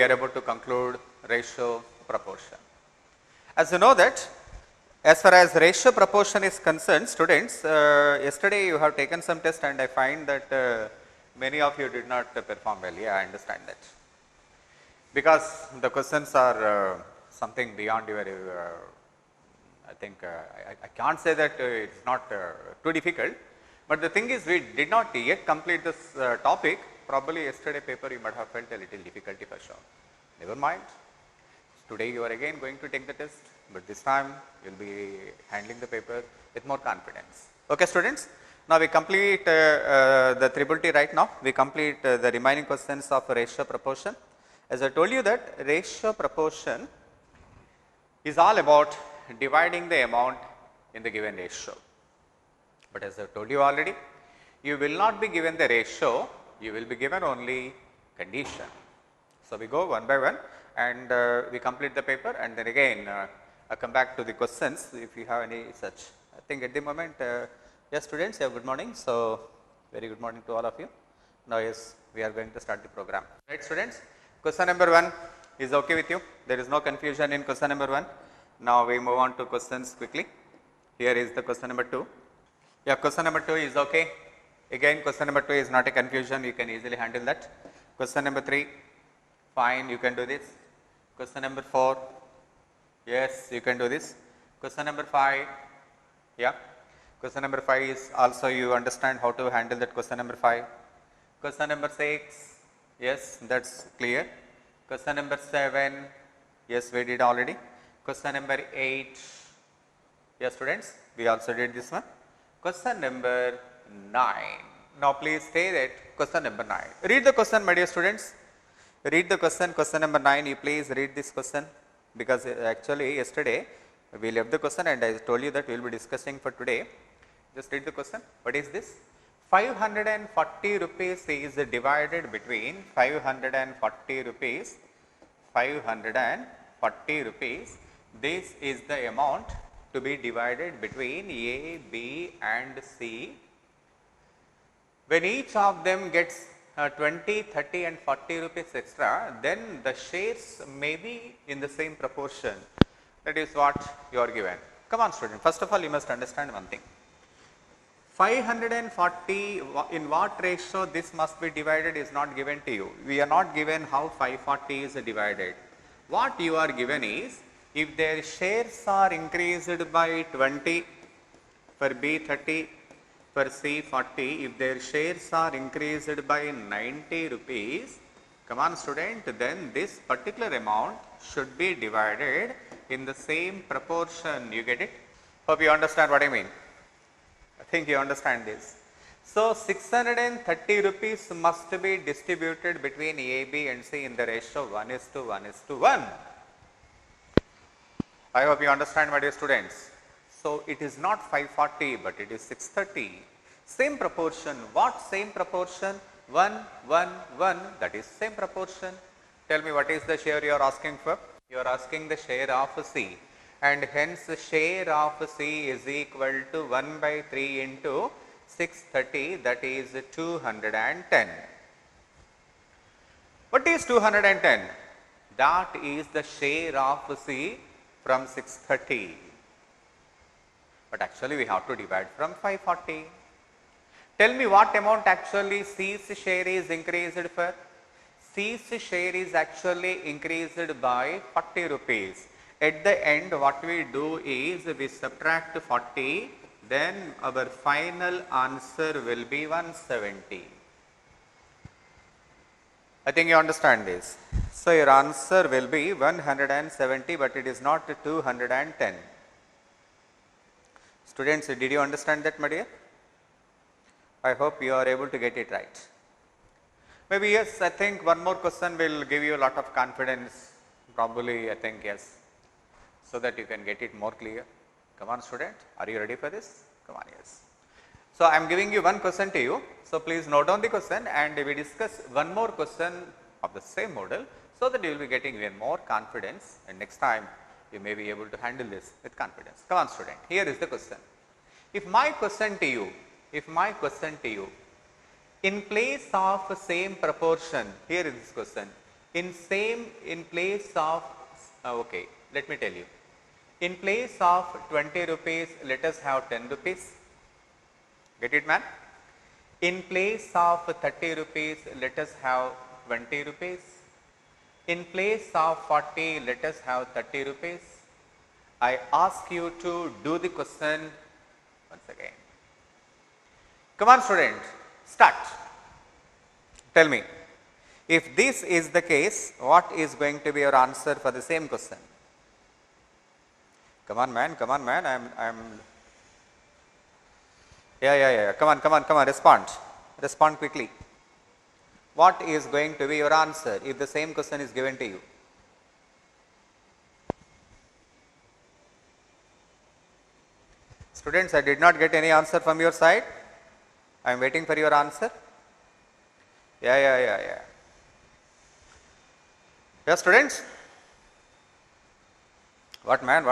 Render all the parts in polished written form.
we are able to conclude ratio proportion. As you know that as far as ratio proportion is concerned, students, yesterday you have taken some test and I find that many of you did not perform well. Yeah, I understand that. Because the questions are something beyond your, I think, I can't say that it is not too difficult, but the thing is we did not yet complete this topic. Probably yesterday paper you might have felt a little difficulty for sure. Never mind. Today you are again going to take the test, but this time you will be handling the paper with more confidence. Okay, students. Now we complete the triple T right now. We complete the remaining questions of ratio proportion. As I told you that ratio proportion is all about dividing the amount in the given ratio. But as I told you already, you will not be given the ratio, you will be given only condition. So we go one by one and we complete the paper and then again I come back to the questions if you have any such. I think at the moment, yes students, yeah, good morning. So very good morning to all of you. Now yes, we are going to start the program. Right students, question number 1 is okay with you. There is no confusion in question number 1. Now we move on to questions quickly. Here is the question number 2. Yeah, question number 2 is okay. Again, question number 2 is not a confusion, you can easily handle that. Question number 3, fine, you can do this. Question number 4, yes, you can do this. Question number 5, yeah. Question number 5 is also you understand how to handle that question number 5. Question number 6, yes, that's clear. Question number 7, yes, we did already. Question number 8, yes students, we also did this one. Question number 9. Now please say that question number 9. Read the question, my dear students. Read the question, question number 9. You please read this question because actually yesterday we left the question and I told you that we will be discussing for today. Just read the question. What is this? 540 rupees is divided between 540 rupees. 540 rupees. This is the amount to be divided between A, B and C. When each of them gets 20, 30 and 40 rupees extra, then the shares may be in the same proportion. That is what you are given. Come on student, first of all you must understand one thing. 540 in what ratio this must be divided is not given to you. We are not given how 540 is divided. What you are given is if their shares are increased by 20, for B 30, for C 40, if their shares are increased by 90 rupees, come on student, then this particular amount should be divided in the same proportion. You get it? Hope you understand what I mean. I think you understand this. So 630 rupees must be distributed between A, B and C in the ratio 1:1:1. I hope you understand, my dear students. So it is not 540, but it is 630. Same proportion. What same proportion? 1, 1, 1. That is same proportion. Tell me what is the share you are asking for? You are asking the share of C. And hence share of C is equal to 1/3 into 630. That is 210. What is 210? That is the share of C from 630. But actually we have to divide from 540. Tell me what amount actually C's share is increased for? C's share is actually increased by 40 rupees. At the end what we do is we subtract 40, then our final answer will be 170. I think you understand this. So your answer will be 170, but it is not 210. Students, did you understand that, my dear? I hope you are able to get it right. Maybe yes, I think one more question will give you a lot of confidence. Probably, I think yes, so that you can get it more clear. Come on student, are you ready for this? Come on, yes. So I am giving you one question to you. So please note down the question and we discuss one more question of the same model so that you will be getting even more confidence and next time you may be able to handle this with confidence. Come on student, here is the question. If my question to you, in place of same proportion, here is this question, in place of, okay, let me tell you. In place of 20 rupees, let us have 10 rupees. Get it, man? In place of 30 rupees, let us have 20 rupees. In place of 40, let us have 30 rupees. I ask you to do the question once again. Come on, student, start. Tell me, if this is the case, what is going to be your answer for the same question? Come on, man, yeah. Come on, respond quickly. What is going to be your answer if the same question is given to you? Students, I did not get any answer from your side. I am waiting for your answer. Yeah. Yeah, students? What man?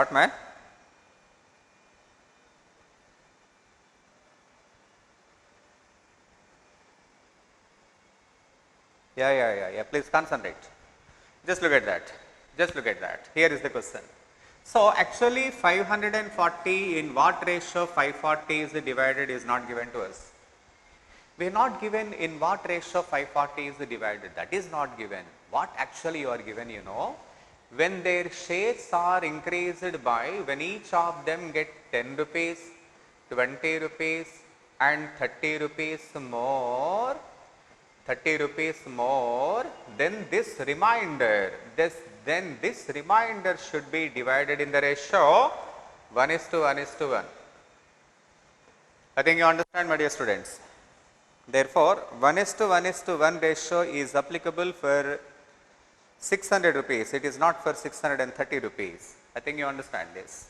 Yeah. Please concentrate. Just look at that. Here is the question. So, actually 540 in what ratio 540 is divided is not given to us. We are not given in what ratio 540 is divided. That is not given. What actually you are given, you know, when their shares are increased by, when each of them get 10 rupees, 20 rupees and 30 rupees more, then this remainder should be divided in the ratio 1:1:1. I think you understand, my dear students. Therefore, 1:1:1 ratio is applicable for 600 rupees. It is not for 630 rupees. I think you understand this.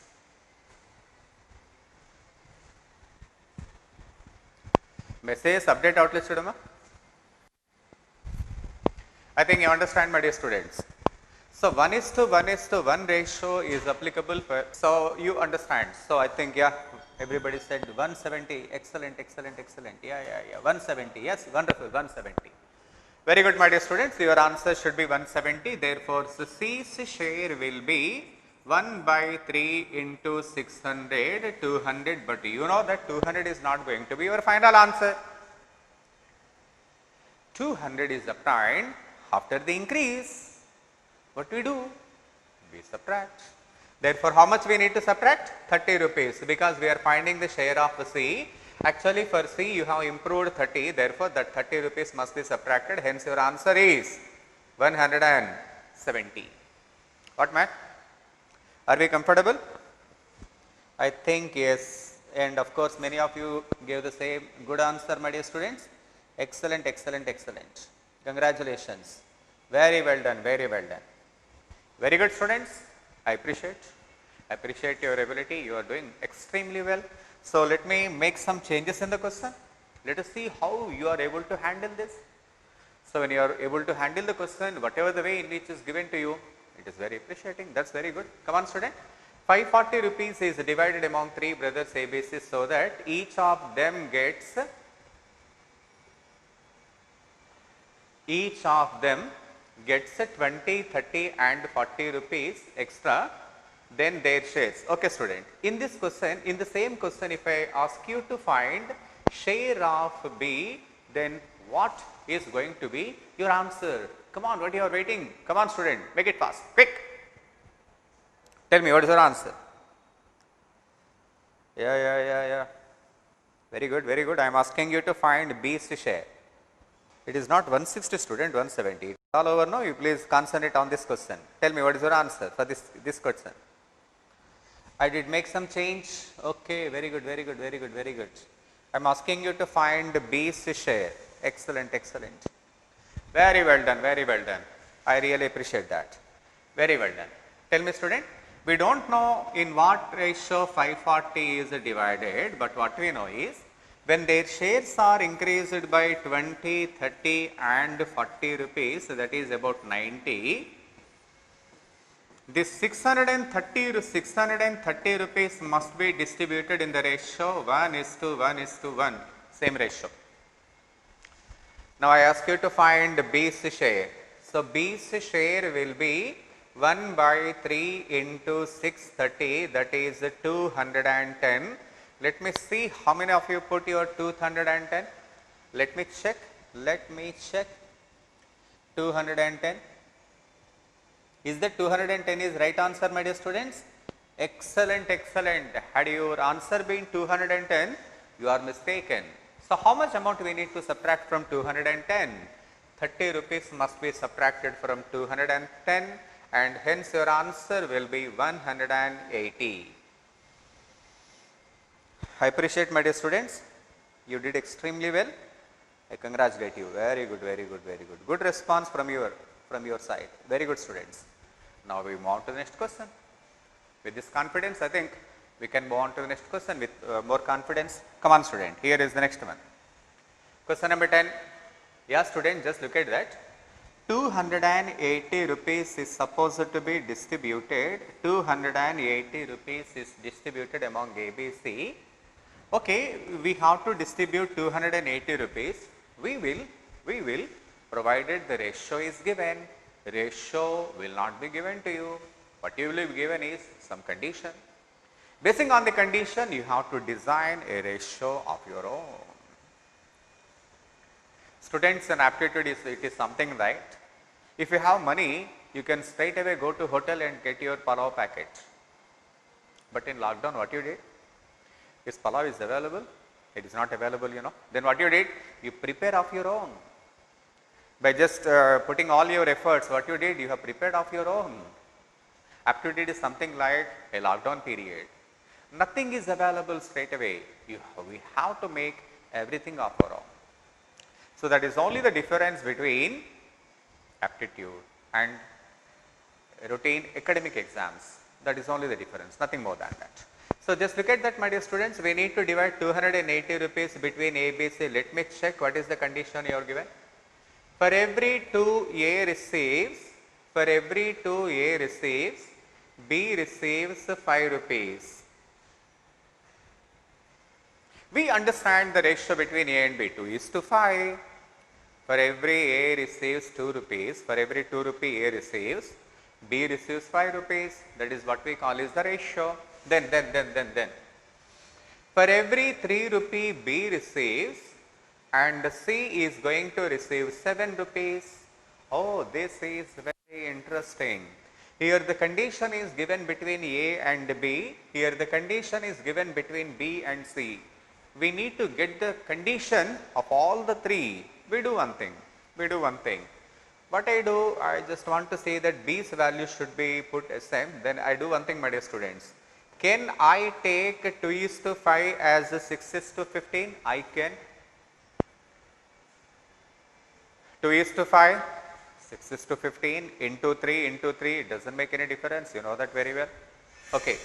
Message update outlet student. I think you understand, my dear students. So 1:1:1 ratio is applicable for, so you understand. So I think, yeah, everybody said 170, excellent. Yeah, 170, yes, wonderful, 170. Very good, my dear students, your answer should be 170. Therefore, so C's share will be 1/3 into 600, 200, but you know that 200 is not going to be your final answer. 200 is obtained after the increase. What we do? We subtract. Therefore, how much we need to subtract? 30 rupees, because we are finding the share of C. Actually, for C you have improved 30, therefore that 30 rupees must be subtracted, hence your answer is 170. What, man? Are we comfortable? I think yes, and of course many of you gave the same good answer, my dear students. Excellent. Congratulations. Very well done. Very good, students. I appreciate your ability. You are doing extremely well. So let me make some changes in the question. Let us see how you are able to handle this. So when you are able to handle the question, whatever the way in which is given to you, it is very appreciating. That's very good. Come on, student. 540 rupees is divided among 3 brothers ABCs so that each of them gets 20, 30 and 40 rupees extra than their shares. Okay, student. In this question, in the same question, if I ask you to find share of B, then what is going to be your answer? Come on, what you are waiting? Come on, student, make it fast, quick. Tell me, what is your answer? Yeah. Very good. I am asking you to find B's share. It is not 160, student, 170. All over, no? You please concentrate on this question. Tell me, what is your answer for this question? I did make some change. Okay, very good. I am asking you to find B's share. Excellent. Very well done. I really appreciate that. Very well done. Tell me, student, we don't know in what ratio 540 is divided, but what we know is when their shares are increased by 20, 30 and 40 rupees, that is about 90, this 630 rupees must be distributed in the ratio 1:1:1, same ratio. Now I ask you to find B's share. So B's share will be 1 by 3 into 630, that is 210. Let me see how many of you put your 210. Let me check. 210. Is that 210 is right answer, my dear students? Excellent, excellent. Had your answer been 210, you are mistaken. So how much amount we need to subtract from 210? 30 rupees must be subtracted from 210, and hence your answer will be 180. I appreciate, my dear students. You did extremely well. I congratulate you. Very good, very good, very good. Good response from your side. Very good, students. Now we move on to the next question. With this confidence, I think we can move on to the next question with more confidence. Come on, student. Here is the next one. Question number 10. Yeah, student, just look at that. 280 rupees is supposed to be distributed. 280 rupees is distributed among ABC. Okay, we have to distribute 280 rupees. We will, provided the ratio is given. Ratio will not be given to you. What you will be given is some condition. Basing on the condition, you have to design a ratio of your own. Students, in aptitude, it is something right. If you have money, you can straight away go to hotel and get your palav packet. But in lockdown, what you did? Is palav is available? It is not available, you know. Then what you did? You prepare of your own. By just putting all your efforts, what you did? You have prepared of your own. Aptitude is something like a lockdown period. Nothing is available straight away. We have to make everything of our own. So that is only the difference between aptitude and routine academic exams. That is only the difference, nothing more than that. So just look at that, my dear students. We need to divide 280 rupees between A, B, C. Let me check what is the condition you are given. For every 2 A receives, B receives 5 rupees. We understand the ratio between A and B, 2:5. For every A receives 2 rupees, for every 2 rupee A receives, B receives 5 rupees. That is what we call is the ratio. Then. For every 3 rupee B receives, and C is going to receive 7 rupees. Oh, this is very interesting. Here the condition is given between A and B. Here the condition is given between B and C. We need to get the condition of all the three. We do one thing. What I do, I just want to say that B's value should be put as same. Then I do one thing, my dear students. Can I take 2:5 as 6:15? I can. 2:5, 6:15 into 3, it doesn't make any difference. You know that very well. Okay.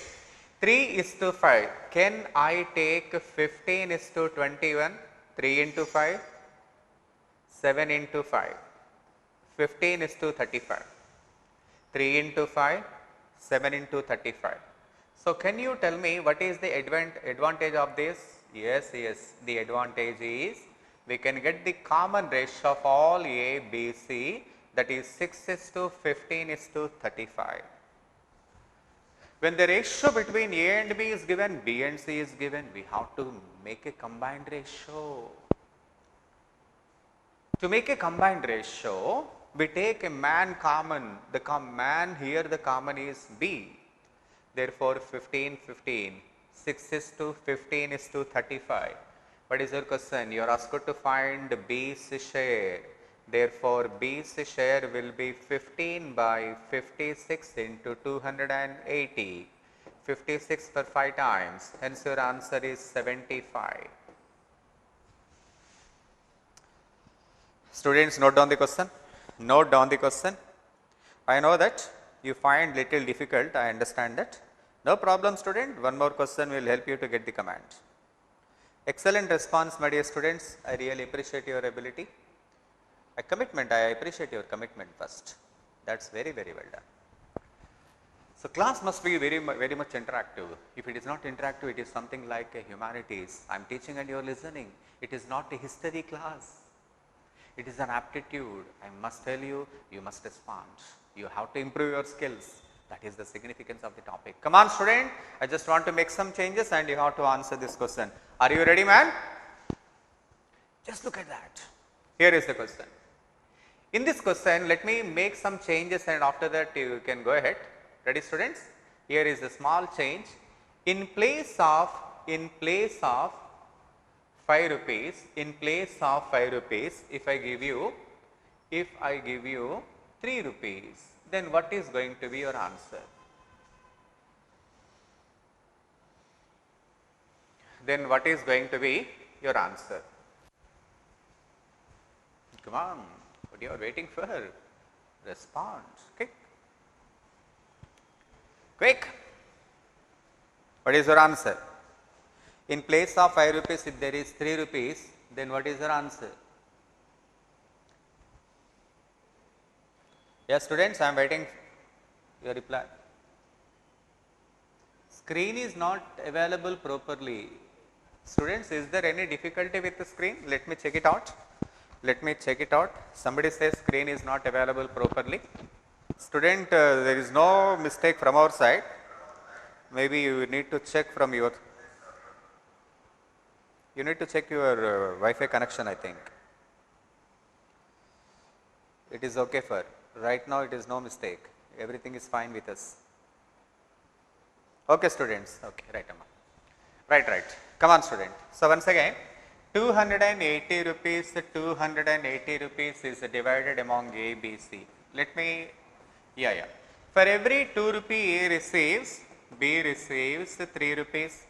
3:5. Can I take 15:21? 3 into 5, 7 into 5. 15:35. 3 into 5, 7 into 35. So can you tell me what is the advantage of this? Yes, the advantage is we can get the common ratio of all A, B, C, that is 6:15:35. When the ratio between A and B is given, B and C is given, we have to make a combined ratio. To make a combined ratio, we take a man common. The man here, the common is B. Therefore, 15:15, 6:15:35. What is your question? You are asked to find B's share. Therefore, B's share will be 15 by 56 into 280. 56 for 5 times. Hence, your answer is 75. Students, note down the question. Note down the question. I know that you find little difficult. I understand that. No problem, student. One more question will help you to get the command. Excellent response, my dear students. I really appreciate your ability. I appreciate your commitment first. That's very, very well done. So class must be very much interactive. If it is not interactive, it is something like a humanities. I am teaching and you are listening. It is not a history class. It is an aptitude. I must tell you, you must respond. You have to improve your skills. That is the significance of the topic. Come on student, I just want to make some changes and you have to answer this question. Are you ready man? Just look at that. Here is the question. In this question, let me make some changes and after that you can go ahead. Ready students? Here is a small change. In place of 5 rupees, if I give you 3 rupees, then what is going to be your answer? Then what is going to be your answer? Come on, what you are waiting for? Respond, okay? Quick. What is your answer? In place of 5 rupees, if there is 3 rupees, then what is your answer? Yes, students, I am waiting your reply. Screen is not available properly. Students, is there any difficulty with the screen? Let me check it out. Somebody says screen is not available properly. Student, there is no mistake from our side. Maybe you need to check from your Wi-Fi connection, I think. It is okay for right now. It is no mistake. Everything is fine with us. Okay, students. Okay, right, Amma. Right. Come on, student. So once again, 280 rupees is divided among A, B, C. Let me, For every 2 rupee A receives, B receives 3 rupees.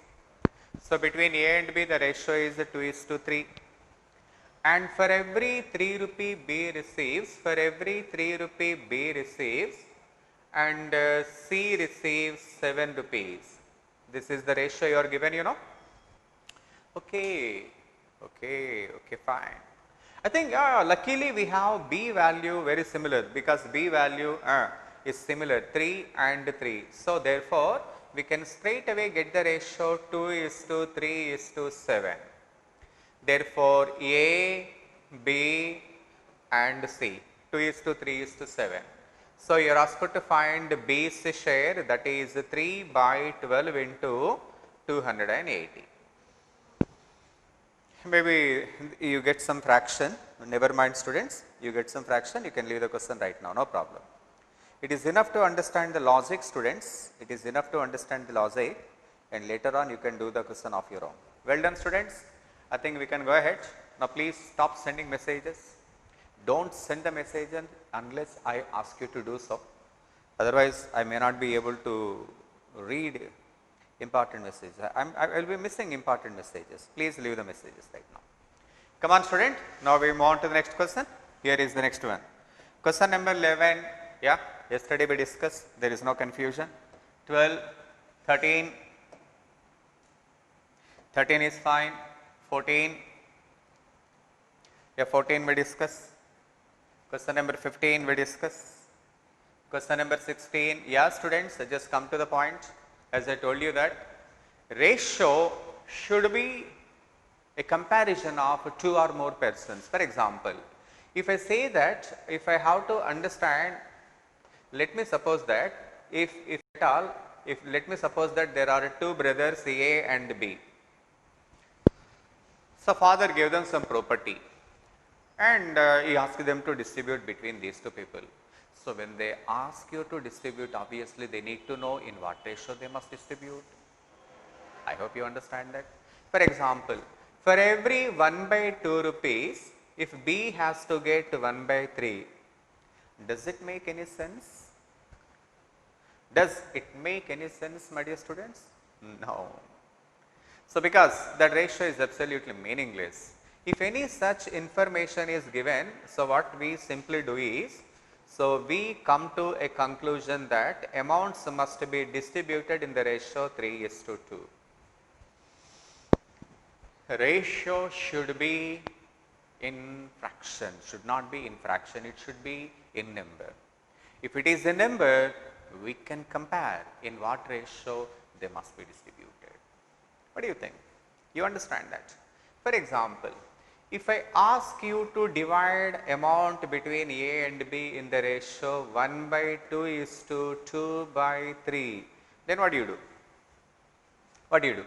So between A and B, the ratio is 2:3. And for every 3 rupee B receives, and C receives 7 rupees. This is the ratio you are given, you know. Okay, fine. I think luckily we have B value very similar because B value is similar 3 and 3. So therefore, we can straight away get the ratio 2:3:7. Therefore, A, B and C 2:3:7. So you are asked to find B's share, that is 3/12 into 280. Maybe you get some fraction, never mind students, you get some fraction, you can leave the question right now, no problem. It is enough to understand the logic, students, and later on you can do the question of your own. Well done students, I think we can go ahead. Now please stop sending messages. Don't send the message unless I ask you to do so. Otherwise, I may not be able to read important messages. I will be missing important messages. Please leave the messages right now. Come on student, now we move on to the next question. Here is the next one. Question number 11, yesterday we discussed, there is no confusion. 12, 13 is fine, 14, 14 we discuss. Question number 15 we discuss. Question number 16, students, just come to the point. As I told you that ratio should be a comparison of 2 or more persons. For example, if I say that, if I have to understand, let me suppose that let me suppose that there are 2 brothers A and B. So father gave them some property and he asked them to distribute between these 2 people. So when they ask you to distribute, obviously they need to know in what ratio they must distribute. I hope you understand that. For example, for every 1/2 rupees, if B has to get 1/3, does it make any sense? Does it make any sense, my dear students? No. So because that ratio is absolutely meaningless. If any such information is given, so what we simply do is, so we come to a conclusion that amounts must be distributed in the ratio 3:2. Ratio should be in fraction, should not be in fraction, it should be in number. If it is a number, we can compare in what ratio they must be distributed. What do you think? You understand that? For example, If I ask you to divide amount between A and B in the ratio 1 by 2 is to 2 by 3, then what do you do? What do you do?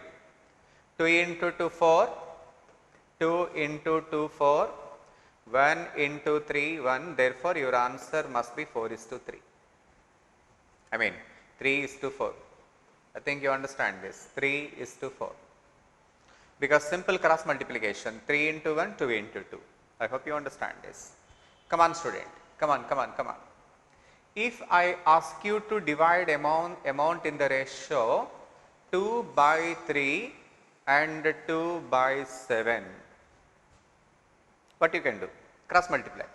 2 into 2, 4, 2 into 2, 4, 1 into 3, 1, therefore your answer must be 4 is to 3. I mean 3 is to 4. I think you understand this, 3 is to 4. Because simple cross multiplication, 3 into 1, 2 into 2. I hope you understand this. Come on student, come on. If I ask you to divide amount in the ratio 2 by 3 and 2 by 7, what you can do? Cross multiply.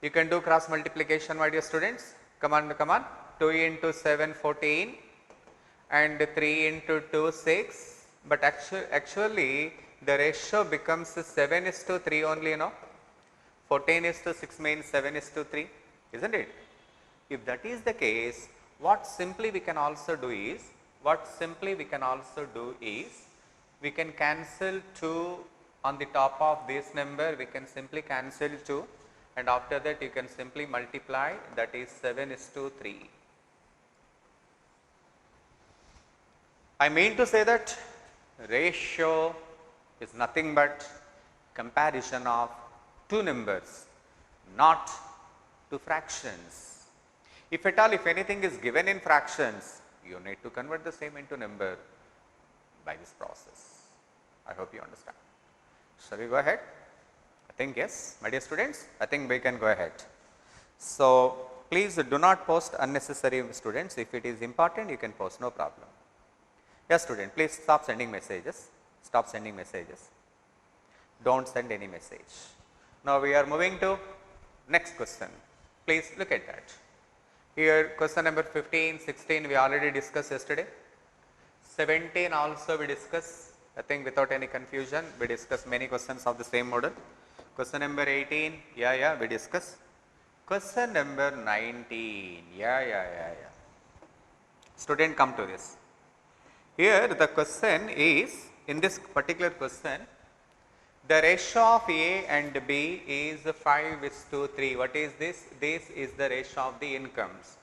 You can do cross multiplication, my dear students. Come on. 2 into 7, 14 and 3 into 2, 6. But actually the ratio becomes 7 is to 3 only, 14 is to 6 means 7 is to 3, isn't it? If that is the case, what simply we can also do is, we can cancel 2 on the top of this number, we can simply cancel 2 and after that you can simply multiply, that is 7 is to 3. I mean to say that ratio is nothing but comparison of two numbers, not two fractions. If at all, if anything is given in fractions, you need to convert the same into number by this process. I hope you understand. Shall we go ahead? I think yes, my dear students, I think we can go ahead. So, please do not post unnecessary students. If it is important, you can post, no problem. Yes student, please stop sending messages, don't send any message. Now we are moving to next question, please look at that. Here question number 15, 16 we already discussed yesterday, 17 also we discussed, I think without any confusion we discussed many questions of the same model. Question number 18, we discussed. Question number 19, Student, come to this. Here the question is, in this particular question, the ratio of A and B is 5 is to 3. What is this? This is the ratio of the incomes.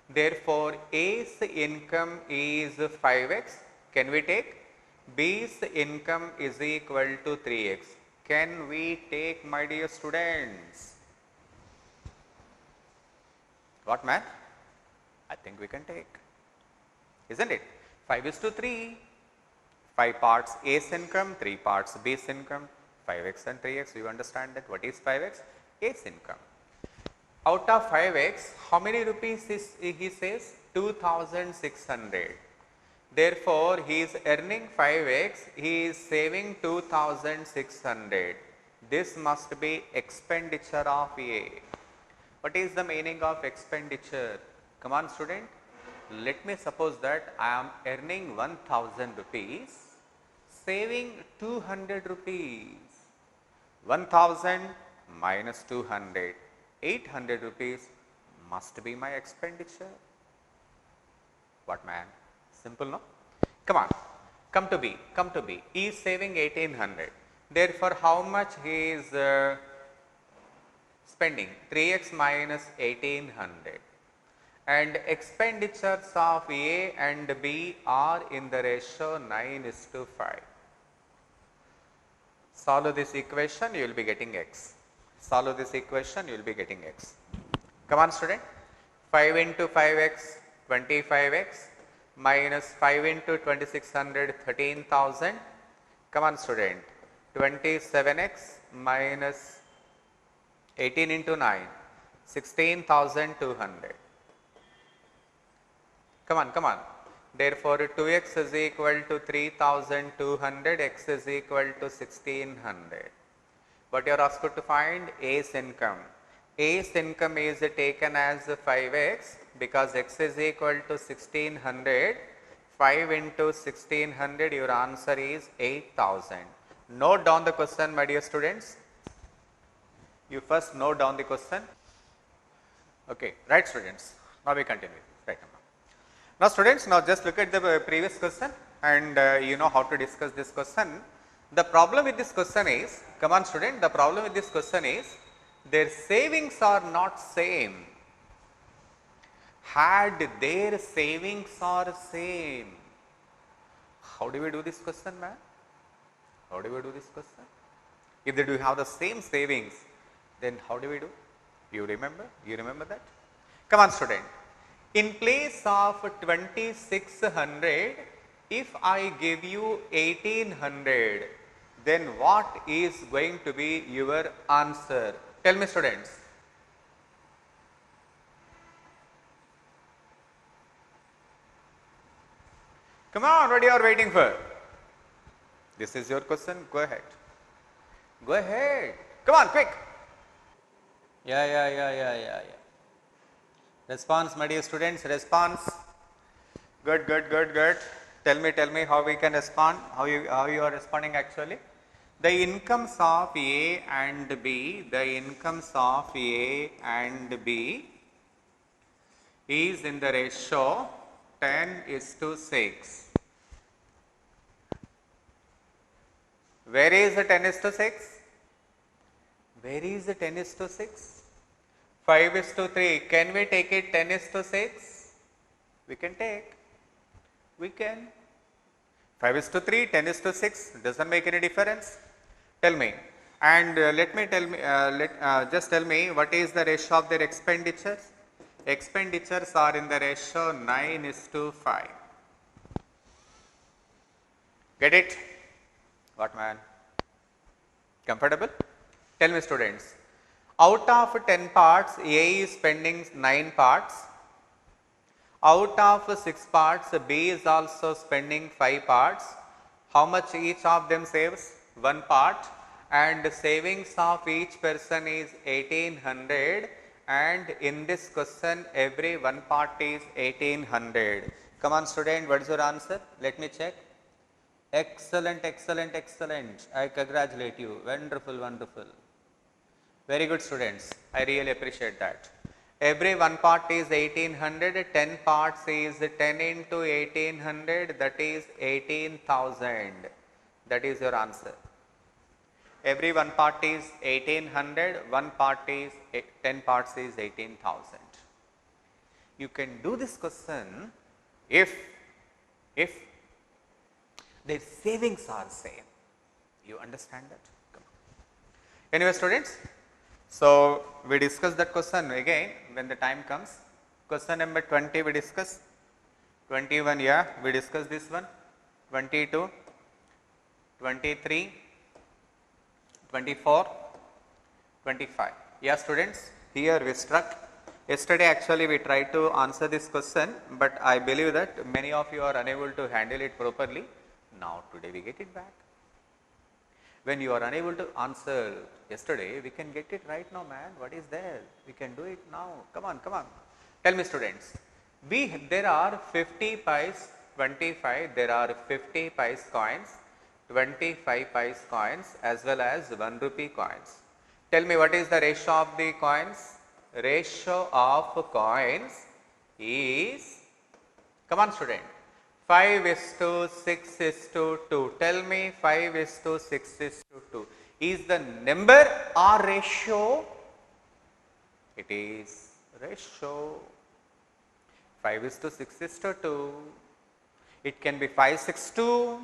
Therefore, A's income is 5x. Can we take? B's income is equal to 3x. Can we take, my dear students? What math? I think we can take, isn't it? 5 is to 3, 5 parts A's income, 3 parts B's income, 5x and 3x. You understand that what is 5x? A's income. Out of 5x, how many rupees is he says? 2600. Therefore, he is earning 5x, he is saving 2600. This must be expenditure of A. What is the meaning of expenditure? Come on student. Let me suppose that I am earning 1000 rupees, saving 200 rupees. 1000 minus 200, 800 rupees must be my expenditure. What man? Simple, no? Come on, come to B. He is saving 1800. Therefore, how much he is spending? 3x minus 1800. And expenditures of A and B are in the ratio 9 is to 5. Solve this equation, you will be getting x. Solve this equation, you will be getting x. Come on student, 5 into 5x, 25x, minus 5 into 2600, 13,000. Come on student, 27x minus 18 into 9, 16,200. Come on. Therefore, 2x is equal to 3200, x is equal to 1600. What you are asked to find? A's income. A's income is taken as 5x because x is equal to 1600. 5 into 1600, your answer is 8000. Note down the question, my dear students. You first note down the question. Okay, right students. Now we continue. Right. Now students, now just look at the previous question and you know how to discuss this question. The problem with this question is, come on student, the problem with this question is, their savings are not same. Had their savings are same. How do we do this question, man? How do we do this question? If they do have the same savings, then how do we do? You remember? You remember that? Come on student. In place of 2600, if I give you 1800, then what is going to be your answer? Tell me students. Come on, what you are waiting for? This is your question, go ahead. Go ahead. Come on, quick. Yeah. Response, my dear students, response. Good. Tell me how we can respond, how you are responding actually. The incomes of A and B, is in the ratio 10:6. Where is the 10:6? Where is the 10:6? 5:3. Can we take it 10:6? We can take. We can. 5:3, 10:6 doesn't make any difference. Tell me. And just tell me what is the ratio of their expenditures. Expenditures are in the ratio 9:5. Get it? What man? Comfortable? Tell me students. Out of 10 parts, A is spending 9 parts. Out of 6 parts, B is also spending 5 parts. How much each of them saves? 1 part. And savings of each person is 1800. And in this question, every 1 part is 1800. Come on student, what is your answer? Let me check. Excellent. I congratulate you. Wonderful. Very good students. I really appreciate that. Every 1 part is 1800, 10 parts is 10 into 1800, that is 18,000. That is your answer. Every 1 part is 1800, 1 part is 10 parts is 18,000. You can do this question if their savings are same. You understand that? Come on. Anyway students, so we discuss that question again when the time comes. Question number 20 we discuss. 21, yeah, we discuss this one. 22, 23, 24, 25. Yeah students, here we struck. Yesterday actually we tried to answer this question, but I believe that many of you are unable to handle it properly. Now today we get it back. When you are unable to answer yesterday, we can get it right now, man. What is there? We can do it now. Come on. Tell me students. There are 50 pies, 25, there are 50 pies coins, 25 pies coins as well as 1 rupee coins. Tell me what is the ratio of the coins? Ratio of coins is, come on student, 5:6:2. Tell me 5:6:2. Is the number or ratio? It is ratio. 5:6:2. It can be 5:6:2.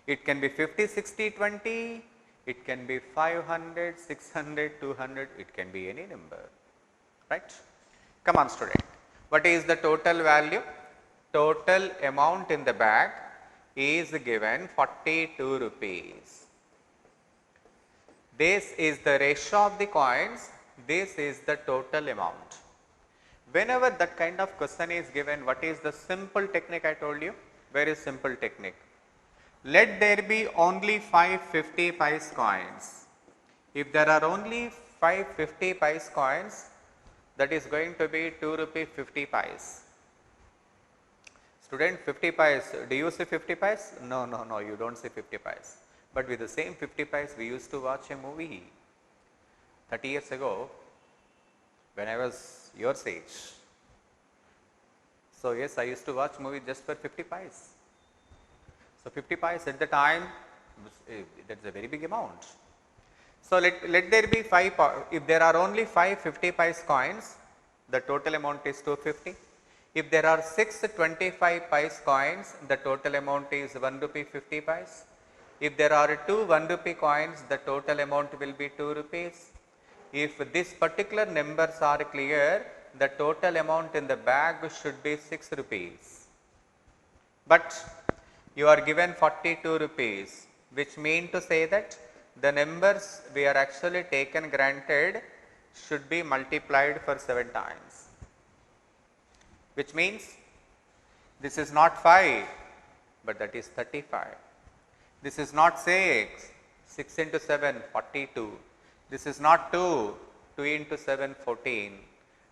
It can be 50:60:20. It can be 500, 600, 200. It can be any number. Right? Come on student. What is the total value? Total amount in the bag is given 42 rupees. This is the ratio of the coins. This is the total amount. Whenever that kind of question is given, what is the simple technique I told you? Very simple technique. Let there be only 550 pice coins. If there are only 550 pice coins, that is going to be 2 rupee 50 pice. Student, 50 pice, do you see 50 pice? No, you don't see 50 pice. But with the same 50 pice, we used to watch a movie 30 years ago when I was your age. So yes, I used to watch movie just for 50 pice. So 50 pice at the time, That's a very big amount. So let there be 5, if there are only 5 50 paise coins, the total amount is 250. If there are 6 25 paise coins, the total amount is 1 rupee 50 paise. If there are 2 1 rupee coins, the total amount will be 2 rupees. If these particular numbers are clear, the total amount in the bag should be 6 rupees. But you are given 42 rupees, which mean to say that the numbers we are actually taken granted should be multiplied for 7 times, which means this is not 5, but that is 35. This is not 6, 6 into 7, 42. This is not 2, 2 into 7, 14.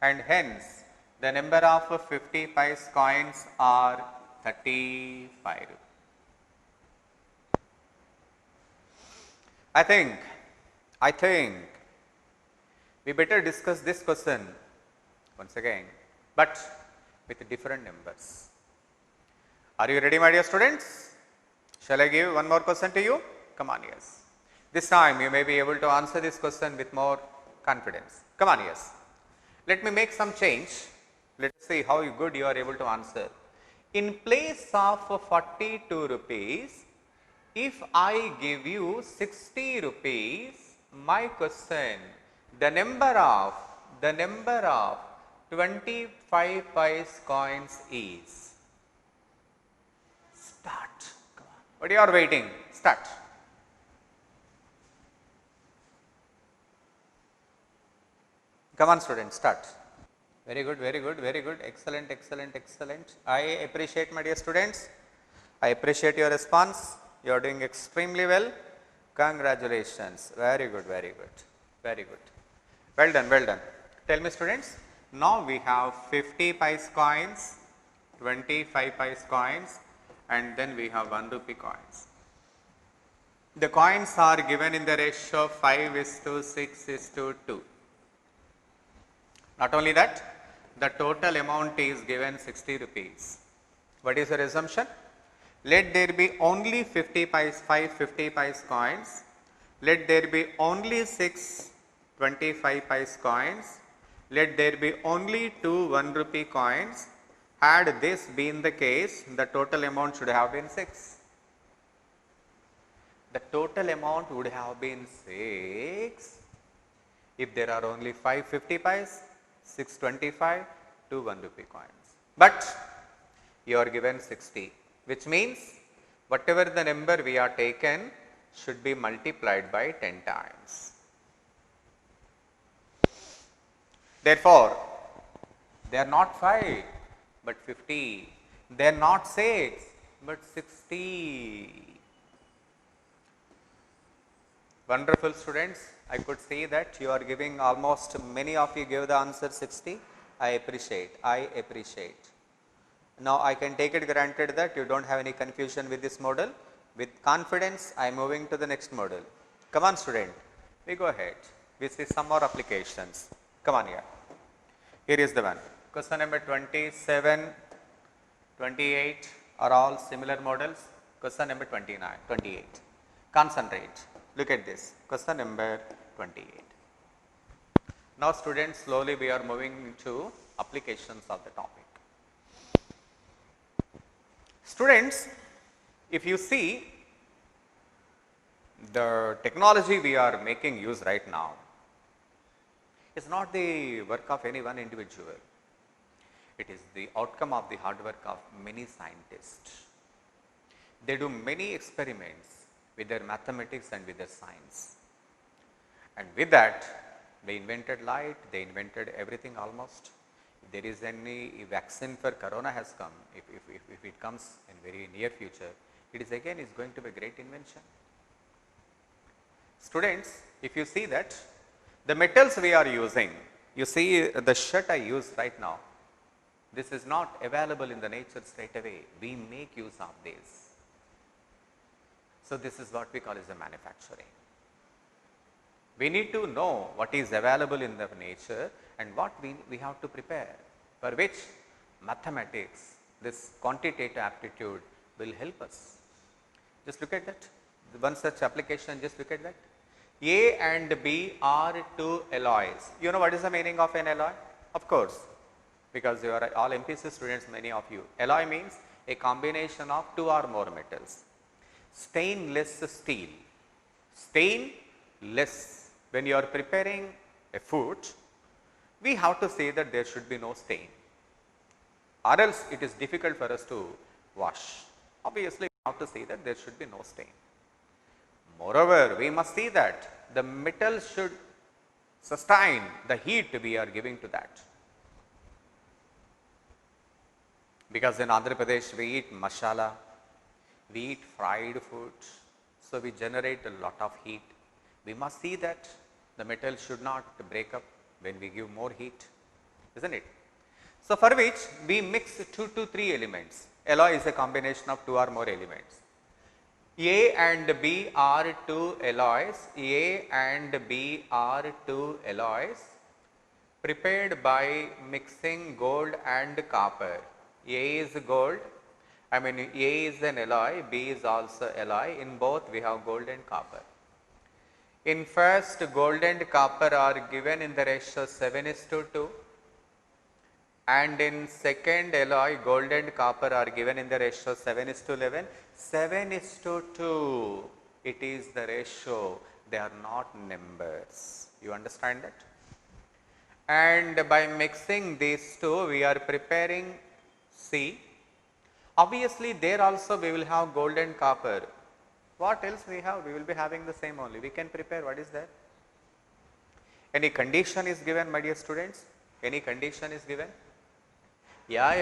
And hence, the number of 50 paise coins are 35. I think we better discuss this question once again, but with different numbers. Are you ready, my dear students? Shall I give one more question to you? Come on, yes. This time you may be able to answer this question with more confidence. Come on, yes. Let me make some change. Let us see how good you are able to answer. In place of 42 rupees, if I give you 60 rupees, my question, the number of 25 paise coins is. Start. Come on. What you are waiting? Start. Come on, students, start. Very good, very good, very good. Excellent, excellent, excellent. I appreciate, my dear students. I appreciate your response. You are doing extremely well. Congratulations. Very good, very good, very good. Well done, well done. Tell me, students. Now we have 50 paise coins, 25 paise coins, and then we have 1 rupee coins. The coins are given in the ratio 5:6:2. Not only that, the total amount is given 60 rupees. What is your assumption? Let there be only 50 paise, 5 50 paise coins. Let there be only 6 25 paise coins. Let there be only 2 1 rupee coins. Had this been the case, the total amount should have been 6. The total amount would have been 6 if there are only 5 50 paise, 6 25, 2 1 rupee coins. But you are given 60, which means whatever the number we are taken should be multiplied by 10 times. Therefore, they are not 5 but 50. They are not 6 but 60. Wonderful, students. I could see that you are giving almost, many of you gave the answer 60. I appreciate. Now I can take it granted that you don't have any confusion with this model. With confidence, I am moving to the next model. Come on, student. We go ahead. We see some more applications. Come on here. Here is the one. Question number 27, 28 are all similar models. Question number 29, 28. Concentrate. Look at this. Question number 28. Now, students, slowly we are moving into applications of the topic. Students, if you see the technology we are making use right now is not the work of any one individual. It is the outcome of the hard work of many scientists. They do many experiments with their mathematics and with their science. And with that, they invented light, they invented everything almost. If there is any vaccine for corona has come, if it comes in very near future, it is again is going to be a great invention. Students, if you see that, the metals we are using, you see the shirt I use right now, this is not available in the nature straight away. We make use of this. So this is what we call as a manufacturing. We need to know what is available in the nature and what we have to prepare, for which mathematics, this quantitative aptitude will help us. Just look at that. One such application, just look at that. A and B are two alloys. You know what is the meaning of an alloy? Of course, because you are all MPC students, many of you. Alloy means a combination of two or more metals. Stainless steel. Stainless. When you are preparing a food, we have to say that there should be no stain, or else it is difficult for us to wash. Obviously, we have to say that there should be no stain. Moreover, we must see that the metal should sustain the heat we are giving to that. Because in Andhra Pradesh, we eat masala, we eat fried food, so we generate a lot of heat. We must see that the metal should not break up when we give more heat, isn't it? So, for which we mix 2 to 3 elements. Alloy is a combination of 2 or more elements. A and B are two alloys. A and B are two alloys prepared by mixing gold and copper. A is gold, A is an alloy, B is also alloy. In both we have gold and copper. In first, gold and copper are given in the ratio 7:2, and in second alloy, gold and copper are given in the ratio 7:11. 7:2, it is the ratio, they are not numbers. You understand that? And by mixing these two, we are preparing C. Obviously, there also we will have gold and copper. What else we have? We will be having the same only. We can prepare, what is that? Any condition is given, my dear students? Any condition is given? Yeah.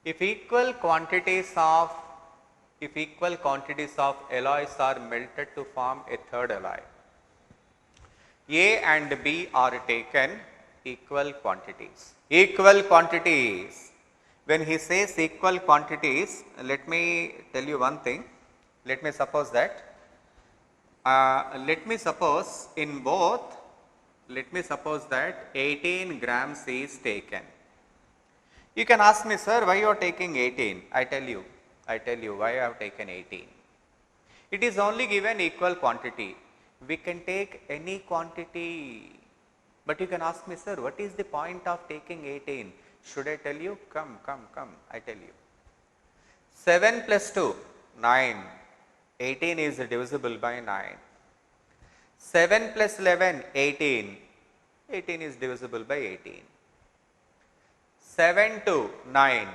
If equal quantities of alloys are melted to form a third alloy, A and B are taken equal quantities. Equal quantities. When he says equal quantities, let me tell you one thing. Let me suppose that, let me suppose that 18 grams is taken. You can ask me, sir, why you are taking 18? I tell you why I have taken 18. It is only given equal quantity. We can take any quantity. But you can ask me, sir, what is the point of taking 18? Should I tell you? Come, I tell you. 7 plus 2, 9. 18 is divisible by 9. 7 plus 11, 18. 18 is divisible by 18. 7 to 9.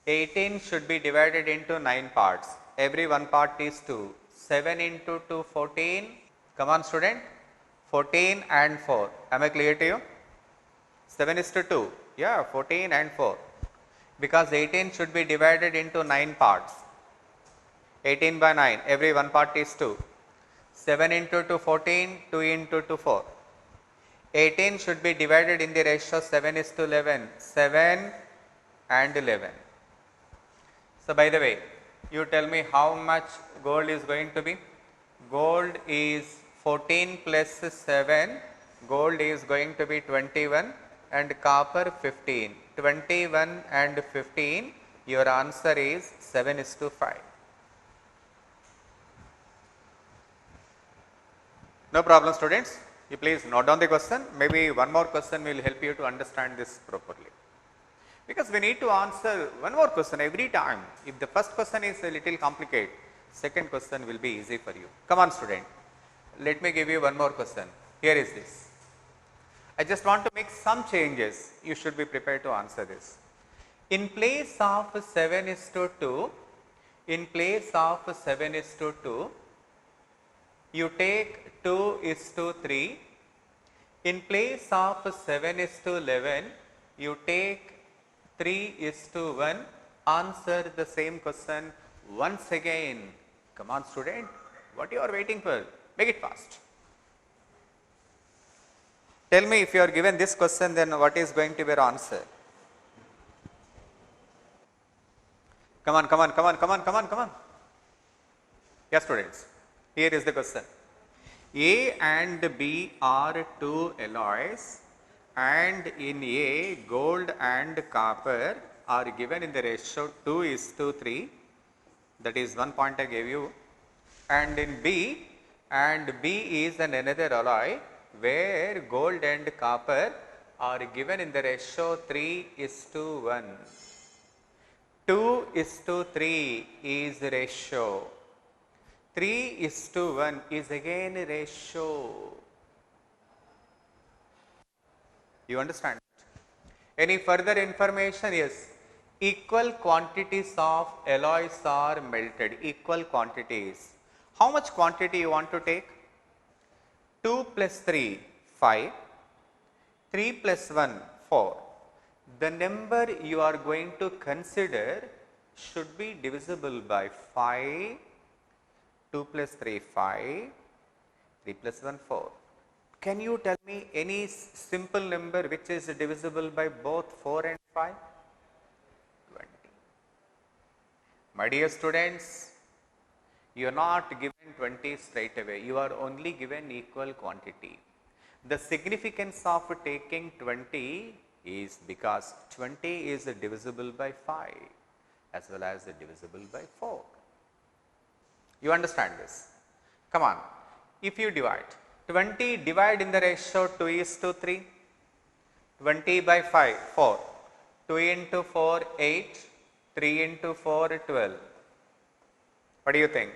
18 should be divided into 9 parts. Every one part is 2. 7 into 2, 14. Come on, student. 14 and 4. Am I clear to you? 7:2. Yeah, 14 and 4. Because 18 should be divided into 9 parts. 18 by 9. Every one part is 2. 7 into 2, 14. 2 into 2, 4. 18 should be divided in the ratio 7:11. 7 and 11. So, by the way, you tell me how much gold is going to be? Gold is 14 plus 7. Gold is going to be 21 and copper 15. 21 and 15. Your answer is 7:5. No problem, students. You please note down the question. Maybe one more question will help you to understand this properly. Because we need to answer one more question every time. If the first question is a little complicated, second question will be easy for you. Come on, student. Let me give you one more question. Here is this. I just want to make some changes. You should be prepared to answer this. In place of 7:2, you take 2:3. In place of 7:11, you take 3:1. Answer the same question once again. Come on, student. What you are waiting for? Make it fast. Tell me, if you are given this question, then what is going to be your answer? Come on. Yes, students. Here is the question. A and B are two alloys, and in A, gold and copper are given in the ratio 2:3. That is one point I gave you. and in B, and B is another alloy where gold and copper are given in the ratio 3:1. 2:3 is ratio. 3:1 is again ratio. You understand? Any further information? Yes. Equal quantities of alloys are melted. Equal quantities. How much quantity you want to take? 2 plus 3, 5. 3 plus 1, 4. The number you are going to consider should be divisible by 5. 2 plus 3, 5. 3 plus 1, 4. Can you tell me any simple number which is divisible by both 4 and 5? 20. My dear students, you are not given 20 straight away. You are only given equal quantity. The significance of taking 20 is because 20 is divisible by 5 as well as divisible by 4. You understand this? Come on. If you divide 20, divide in the ratio 2:3. 20 by 5, 4. 2 into 4, 8. 3 into 4, 12. What do you think?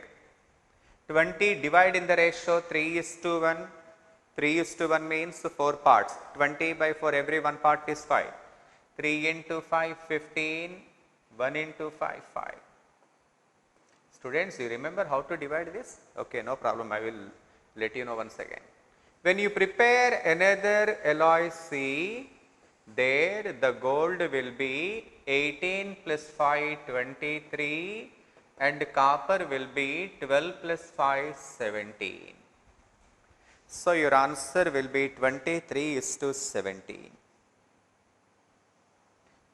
20 divide in the ratio 3:1. 3:1 means 4 parts. 20 by 4, every one part is 5. 3 into 5, 15. 1 into 5, 5. Students, you remember how to divide this? Okay, no problem. I will let you know once again. When you prepare another alloy C, there the gold will be 18 plus 5, 23, and copper will be 12 plus 5, 17. So your answer will be 23:17.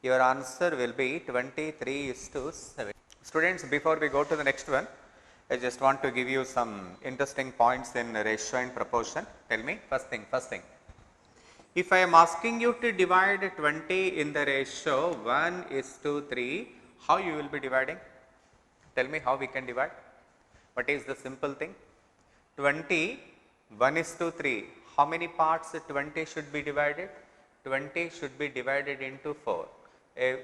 Your answer will be 23:17. Students, before we go to the next one, I just want to give you some interesting points in ratio and proportion. Tell me, first thing. If I am asking you to divide 20 in the ratio 1:3, how you will be dividing? Tell me how we can divide. What is the simple thing? 20, 1:3. How many parts 20 should be divided? 20 should be divided into 4.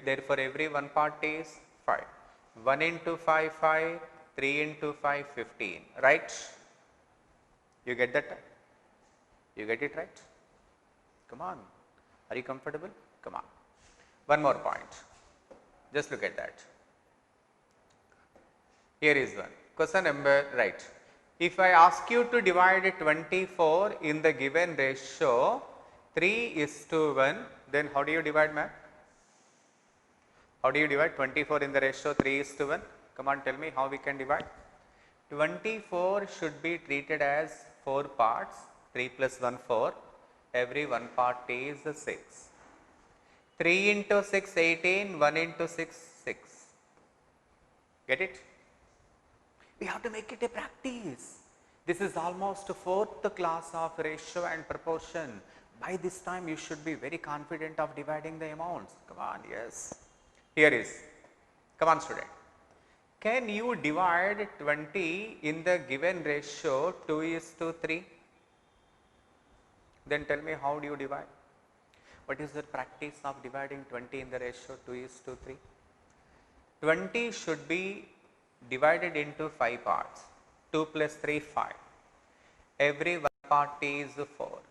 Therefore, every one part is 5. 1 into 5, 5. 3 into 5, 15. Right? You get that? You get it right? Come on. Are you comfortable? Come on. One more point. Just look at that. Here is one. Question number, right. If I ask you to divide 24 in the given ratio 3:1, then how do you divide, ma'am? How do you divide 24 in the ratio 3:1? Come on, tell me how we can divide. 24 should be treated as 4 parts. 3 plus 1, 4. Every one part is 6. 3 into 6, 18. 1 into 6, 6. Get it? We have to make it a practice. This is almost 4th class of ratio and proportion. By this time, you should be very confident of dividing the amounts. Come on, yes. Here is. Come on, student. Can you divide 20 in the given ratio 2:3? Then tell me, how do you divide? What is the practice of dividing 20 in the ratio 2:3? 20 should be divided into 5 parts. 2 plus 3, 5. Every one part is 4.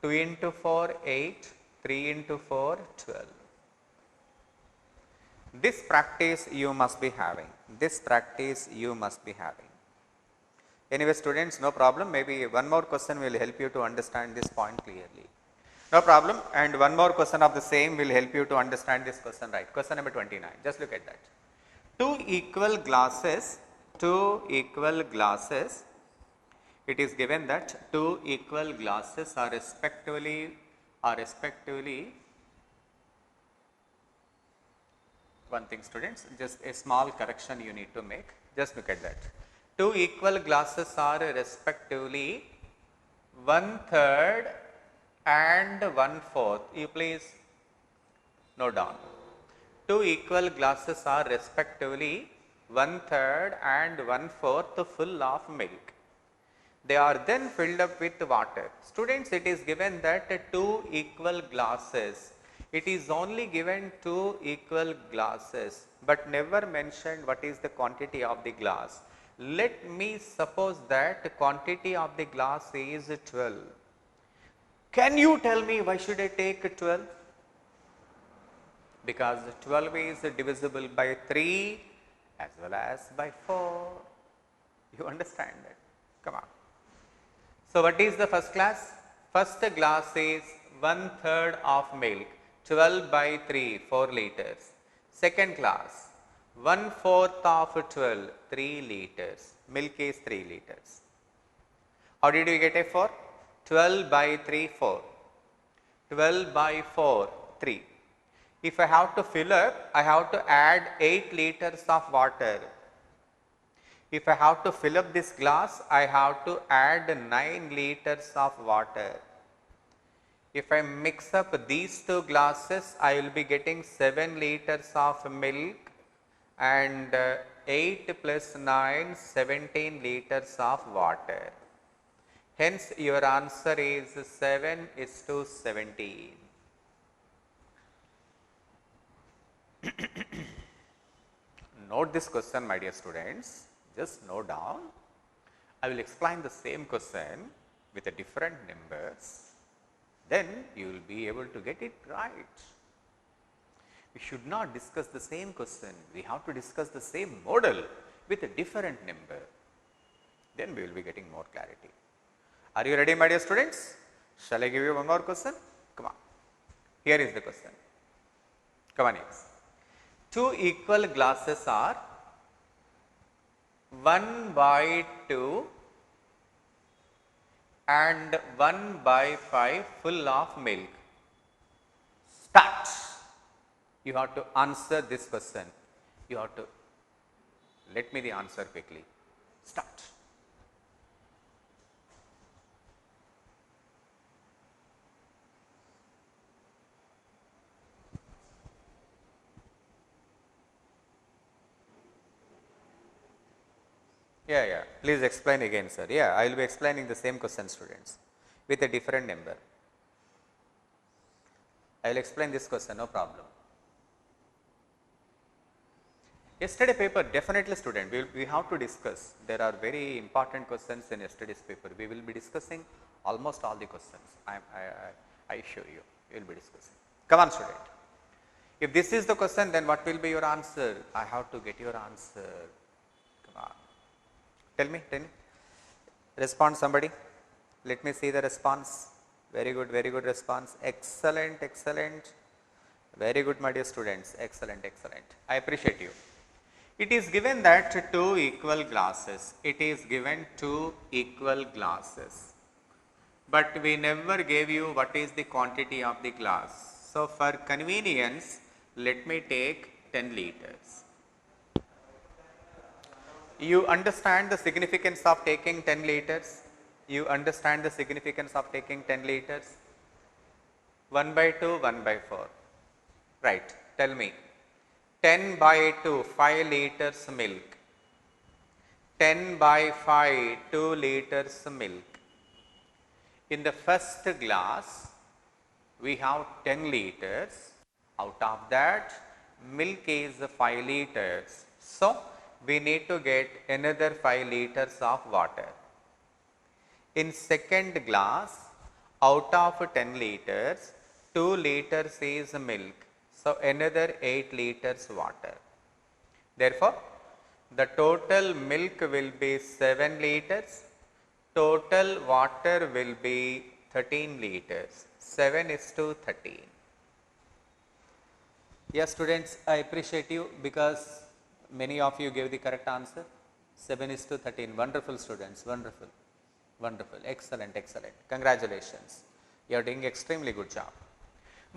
2 into 4, 8. 3 into 4, 12. This practice you must be having. This practice you must be having. Anyway, students, no problem. Maybe one more question will help you to understand this point clearly. No problem. And one more question of the same will help you to understand this question, right? Question number 29. Just look at that. Two equal glasses. It is given that two equal glasses are respectively one thing, students, just a small correction you need to make. Just look at that. Two equal glasses are respectively 1/3 and 1/4. You please note down. Two equal glasses are respectively 1/3 and 1/4 full of milk. They are then filled up with water. Students, it is given that 2 equal glasses. It is only given 2 equal glasses, but never mentioned what is the quantity of the glass. Let me suppose that the quantity of the glass is 12. Can you tell me why should I take 12? Because 12 is divisible by 3 as well as by 4. You understand that? Come on. So, what is the first glass? First glass is 1/3 of milk, 12 by 3, 4 liters. Second glass, 1/4 of 12, 3 liters. Milk is 3 liters. How did we get a 4? 12 by 3, 4. 12 by 4, 3. If I have to fill up, I have to add 8 liters of water. If I have to fill up this glass, I have to add 9 liters of water. If I mix up these two glasses, I will be getting 7 liters of milk and 8 plus 9, 17 liters of water. Hence, your answer is 7:17. Note this question, my dear students. Just note down. I will explain the same question with a different numbers. Then you will be able to get it right. We should not discuss the same question. We have to discuss the same model with a different number. Then we will be getting more clarity. Are you ready, my dear students? Shall I give you one more question? Come on. Here is the question. Come on, yes. 2 equal glasses are 1/2 and 1/5 full of milk. Start. You have to answer this question. You have to let me the answer quickly. Start. Yeah. Please explain again, sir. Yeah, I will be explaining the same question, students, with a different number. I will explain this question, no problem. Yesterday paper, definitely student, we have to discuss. There are very important questions in yesterday's paper. We will be discussing almost all the questions. I assure you, we will be discussing. Come on, student. If this is the question, then what will be your answer? I have to get your answer. Come on. Tell me. Respond somebody. Let me see the response. Very good response. Excellent. Very good, my dear students. Excellent. I appreciate you. It is given that 2 equal glasses. It is given 2 equal glasses. But we never gave you what is the quantity of the glass. So, for convenience, let me take 10 liters. You understand the significance of taking 10 liters? You understand the significance of taking 10 liters? 1/2, 1/4. Right. Tell me. 10/2, 5 liters milk. 10/5, 2 liters milk. In the first glass, we have 10 liters. Out of that, milk is 5 liters. So, we need to get another 5 liters of water. In second glass, out of 10 liters, 2 liters is milk. So, another 8 liters water. Therefore, the total milk will be 7 liters, total water will be 13 liters. 7:13. Yes, students, I appreciate you because many of you gave the correct answer. 7:13. Wonderful, students. Wonderful. Excellent. Congratulations. You are doing extremely good job.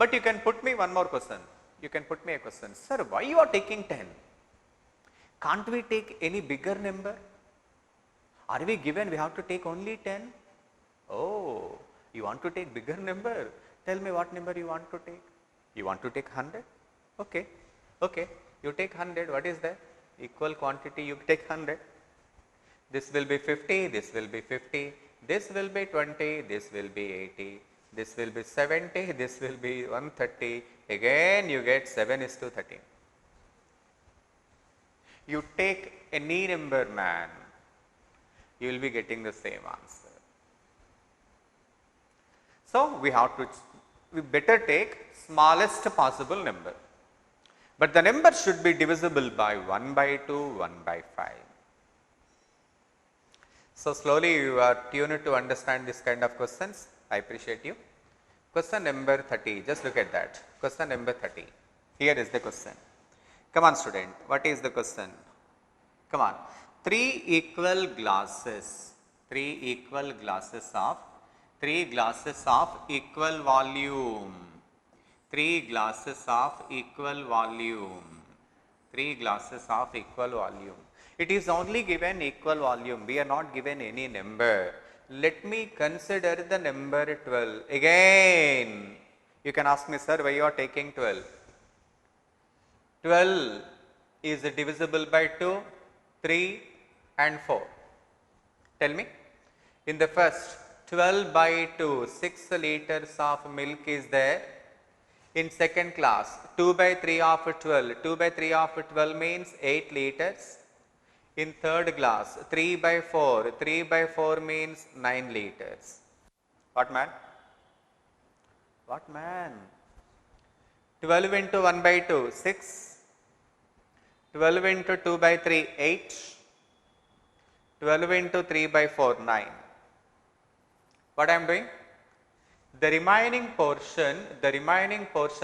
But you can put me one more question. You can put me a question. Sir, why you are taking 10? Can't we take any bigger number? Are we given we have to take only 10? Oh, you want to take bigger number? Tell me what number you want to take. You want to take 100? Okay. You take 100. What is that? equal quantity, you take 100. This will be 50, this will be 50, this will be 20, this will be 80, this will be 70, this will be 130, again you get 7:13. You take any number, man, you will be getting the same answer. So, we better take smallest possible number, but the number should be divisible by 1 by 2, 1 by 5. So, slowly you are tuned to understand this kind of questions. I appreciate you. Question number 30, just look at that. Question number 30. Here is the question. Come on, student, what is the question? Come on. 3 equal glasses of equal volume. 3 glasses of equal volume. It is only given equal volume. We are not given any number. Let me consider the number 12. Again, you can ask me, sir, why you are taking 12? 12 is divisible by 2, 3 and 4. Tell me. In the first, 12 by 2, 6 liters of milk is there. In second class, 2 by 3 of 12. 2 by 3 of 12 means 8 liters. In third class, 3 by 4. 3 by 4 means 9 liters. What man? What man? 12 into 1 by 2, 6. 12 into 2 by 3, 8. 12 into 3 by 4, 9. What I am doing? The remaining portion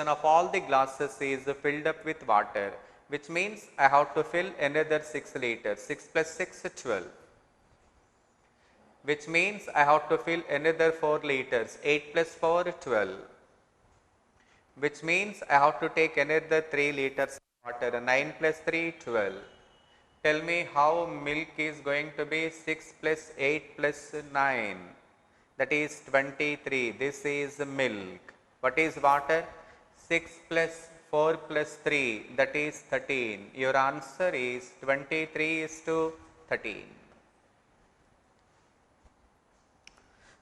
of all the glasses is filled up with water, which means I have to fill another 6 liters. 6 plus 6 is 12. Which means I have to fill another 4 liters. 8 plus 4 is 12. Which means I have to take another 3 liters of water. 9 plus 3, 12. Tell me how milk is going to be 6 plus 8 plus 9. That is 23. This is milk. What is water? 6 plus 4 plus 3, that is 13. Your answer is 23:13.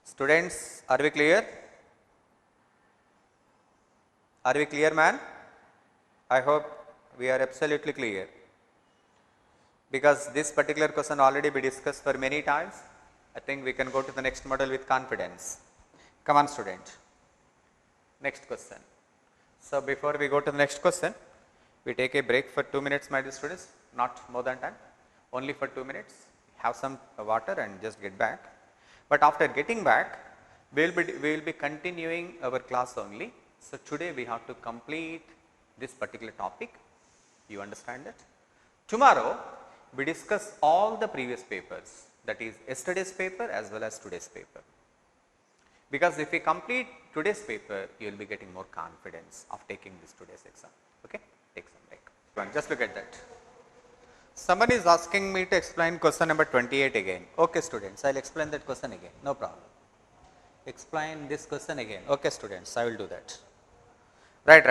Students, are we clear? Are we clear, man? I hope we are absolutely clear. Because this particular question already be discussed for many times, I think we can go to the next model with confidence. Come on, student. Next question. So, before we go to the next question, we take a break for 2 minutes, my dear students, not more than that, only for 2 minutes, have some water and just get back. But after getting back, we will be continuing our class only. So, today we have to complete this particular topic, you understand that. Tomorrow, we discuss all the previous papers, that is yesterday's paper as well as today's paper. Because if we complete today's paper, you will be getting more confidence of taking this today's exam. Okay? Take some break. Just look at that. Someone is asking me to explain question number 28 again. Okay, students, I will explain that question again. No problem. Explain this question again. Okay, students, I will do that. Right.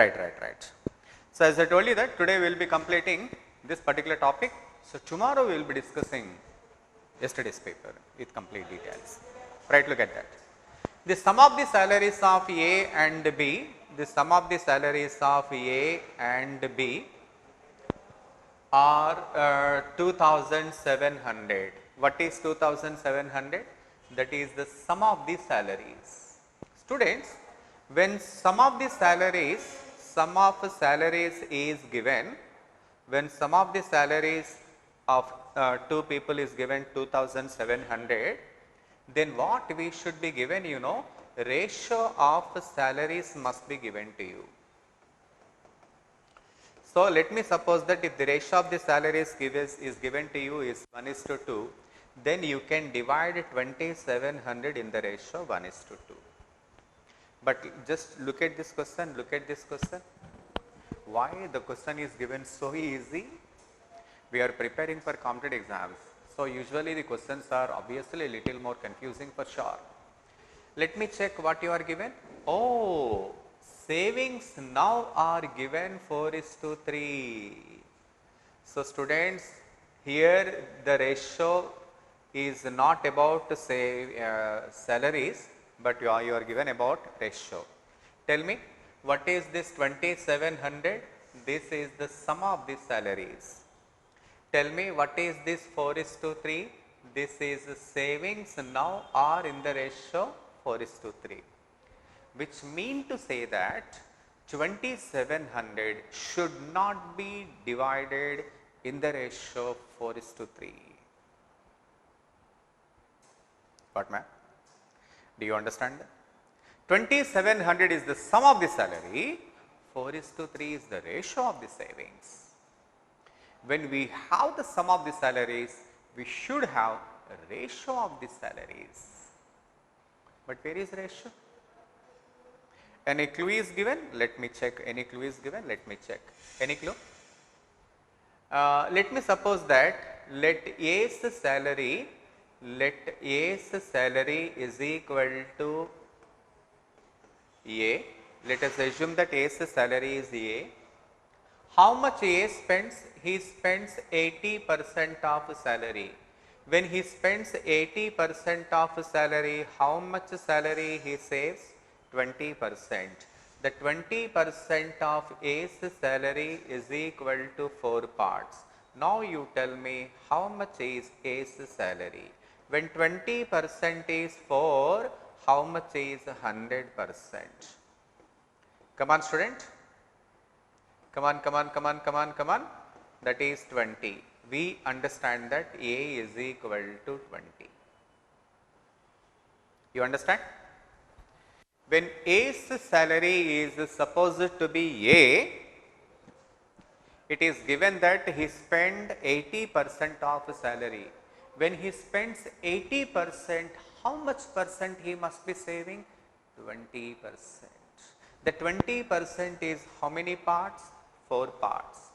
So, as I told you that today we will be completing this particular topic. So, tomorrow we will be discussing yesterday's paper with complete details. Right, look at that. The sum of the salaries of A and B, are 2700. What is 2700? That is the sum of the salaries. Students, when sum of salaries is given, when sum of the salaries of 2 people is given 2700, then what we should be given, you know, ratio of salaries must be given to you. So, let me suppose that if the ratio of the salaries is given to you is 1:2, then you can divide 2700 in the ratio 1:2. But just look at this question, Why the question is given so easy? We are preparing for competitive exams. So, usually the questions are obviously a little more confusing for sure. Let me check what you are given. Oh, savings now are given 4:3. So, students, here the ratio is not about say salaries, but you are given about ratio. Tell me, what is this 2700? This is the sum of the salaries. Tell me, what is this 4:3? This is savings now are in the ratio 4:3, which mean to say that 2700 should not be divided in the ratio 4:3. What, ma'am? Do you understand that? 2700 is the sum of the salary, 4:3 is the ratio of the savings. When we have the sum of the salaries, we should have a ratio of the salaries. But where is ratio? Any clue is given? Let me check. Any clue is given? Let me check. Any clue? Let me suppose that let A's salary is equal to A. Let us assume that A's salary is A. How much A spends? He spends 80% of salary. When he spends 80% of salary, how much salary he saves? 20%. The 20% of A's salary is equal to 4 parts. Now you tell me how much is A's salary? When 20% is 4, how much is 100%? Come on, student. Come on. That is 20. We understand that A is equal to 20. You understand? When A's salary is supposed to be A, it is given that he spend 80% of salary. When he spends 80%, how much percent he must be saving? 20%. The 20% is how many parts? 4 parts.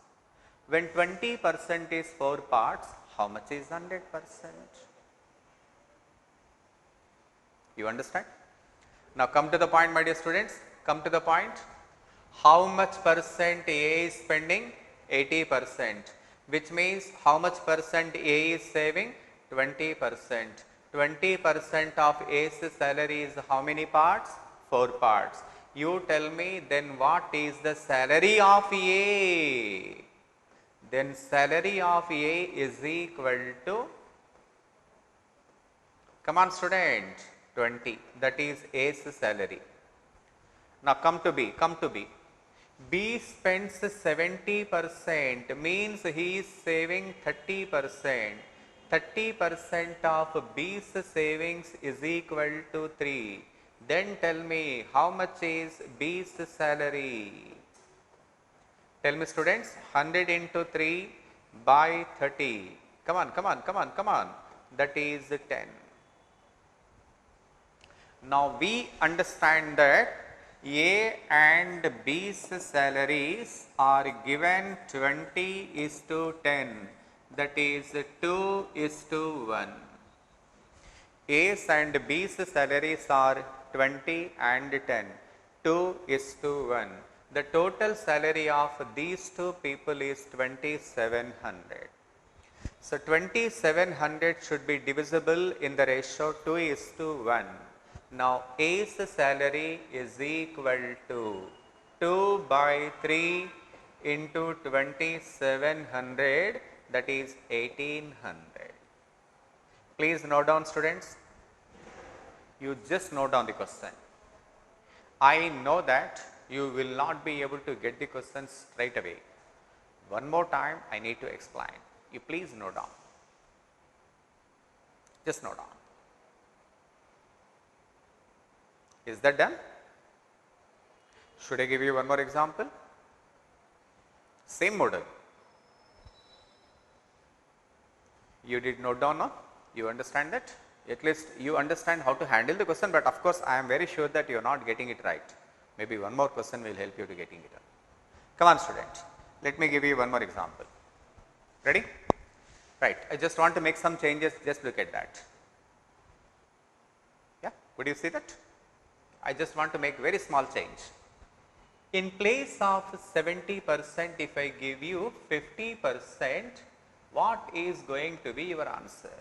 When 20% is 4 parts, how much is 100%? You understand? Now come to the point, my dear students. Come to the point. How much percent A is spending? 80%. Which means how much percent A is saving? 20%. 20% of A's salary is how many parts? 4 parts. You tell me then what is the salary of A? Then salary of A is equal to, come on student, 20. That is A's salary. Now come to B. B spends 70%, means he is saving 30%. 30% of B's savings is equal to 3. Then tell me how much is B's salary? Tell me students, 100 into 3 by 30. Come on. That is 10. Now we understand that A and B's salaries are given 20:10. That is 2:1. A's and B's salaries are 20 and 10. 2:1. The total salary of these two people is 2700. So 2700 should be divisible in the ratio 2:1. Now A's salary is equal to 2 by 3 into 2700, that is 1800. Please note down students. You just note down the question. I know that you will not be able to get the question straight away. One more time I need to explain. You please note down. Just note down. Is that done? Should I give you one more example? Same model. You did note down, no? You understand that? At least you understand how to handle the question, but of course I am very sure that you are not getting it right. Maybe one more question will help you to getting it done. Come on student, let me give you one more example. Ready? Right, I just want to make some changes, just look at that. Yeah, would you see that? I just want to make very small change. In place of 70%, if I give you 50%, what is going to be your answer?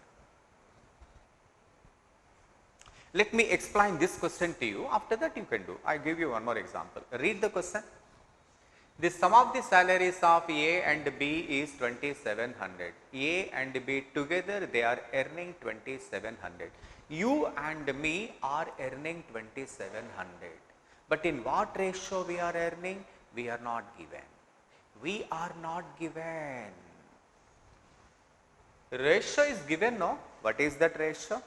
Let me explain this question to you. After that you can do. I give you one more example. Read the question. The sum of the salaries of A and B is 2700. A and B together they are earning 2700. You and me are earning 2700. But in what ratio we are earning? We are not given. We are not given. Ratio is given, no? What is that ratio?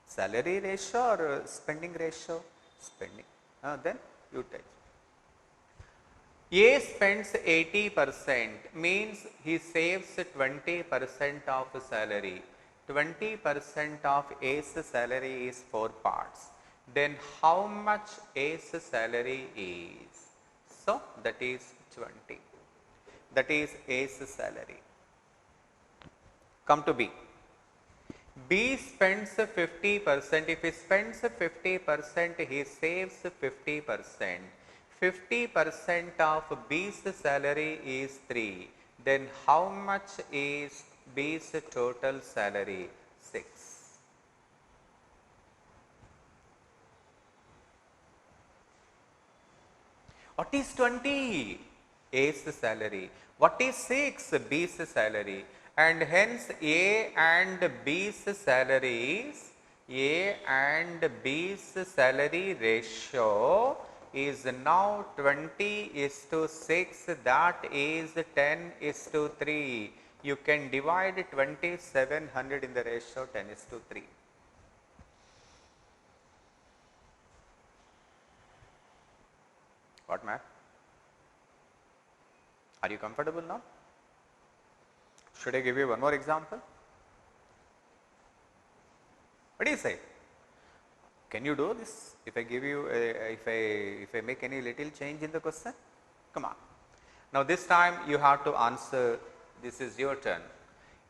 Salary ratio or spending ratio? Spending. Then you take. A spends 80%, means he saves 20% of salary. 20% of A's salary is 4 parts. Then how much A's salary is? So that is 20. That is A's salary. Come to B. B spends 50%. If he spends 50%, he saves 50%. 50% of B's salary is 3. Then how much is B's total salary? 6. What is 20? A's salary. What is 6? B's salary. And hence A and B's salaries, A and B's salary ratio is now 20:6, that is 10:3. You can divide 2700 in the ratio 10:3. What, ma'am? Are you comfortable now? Should I give you one more example? What do you say? Can you do this? If I give you, if I make any little change in the question? Come on. Now this time you have to answer. This is your turn.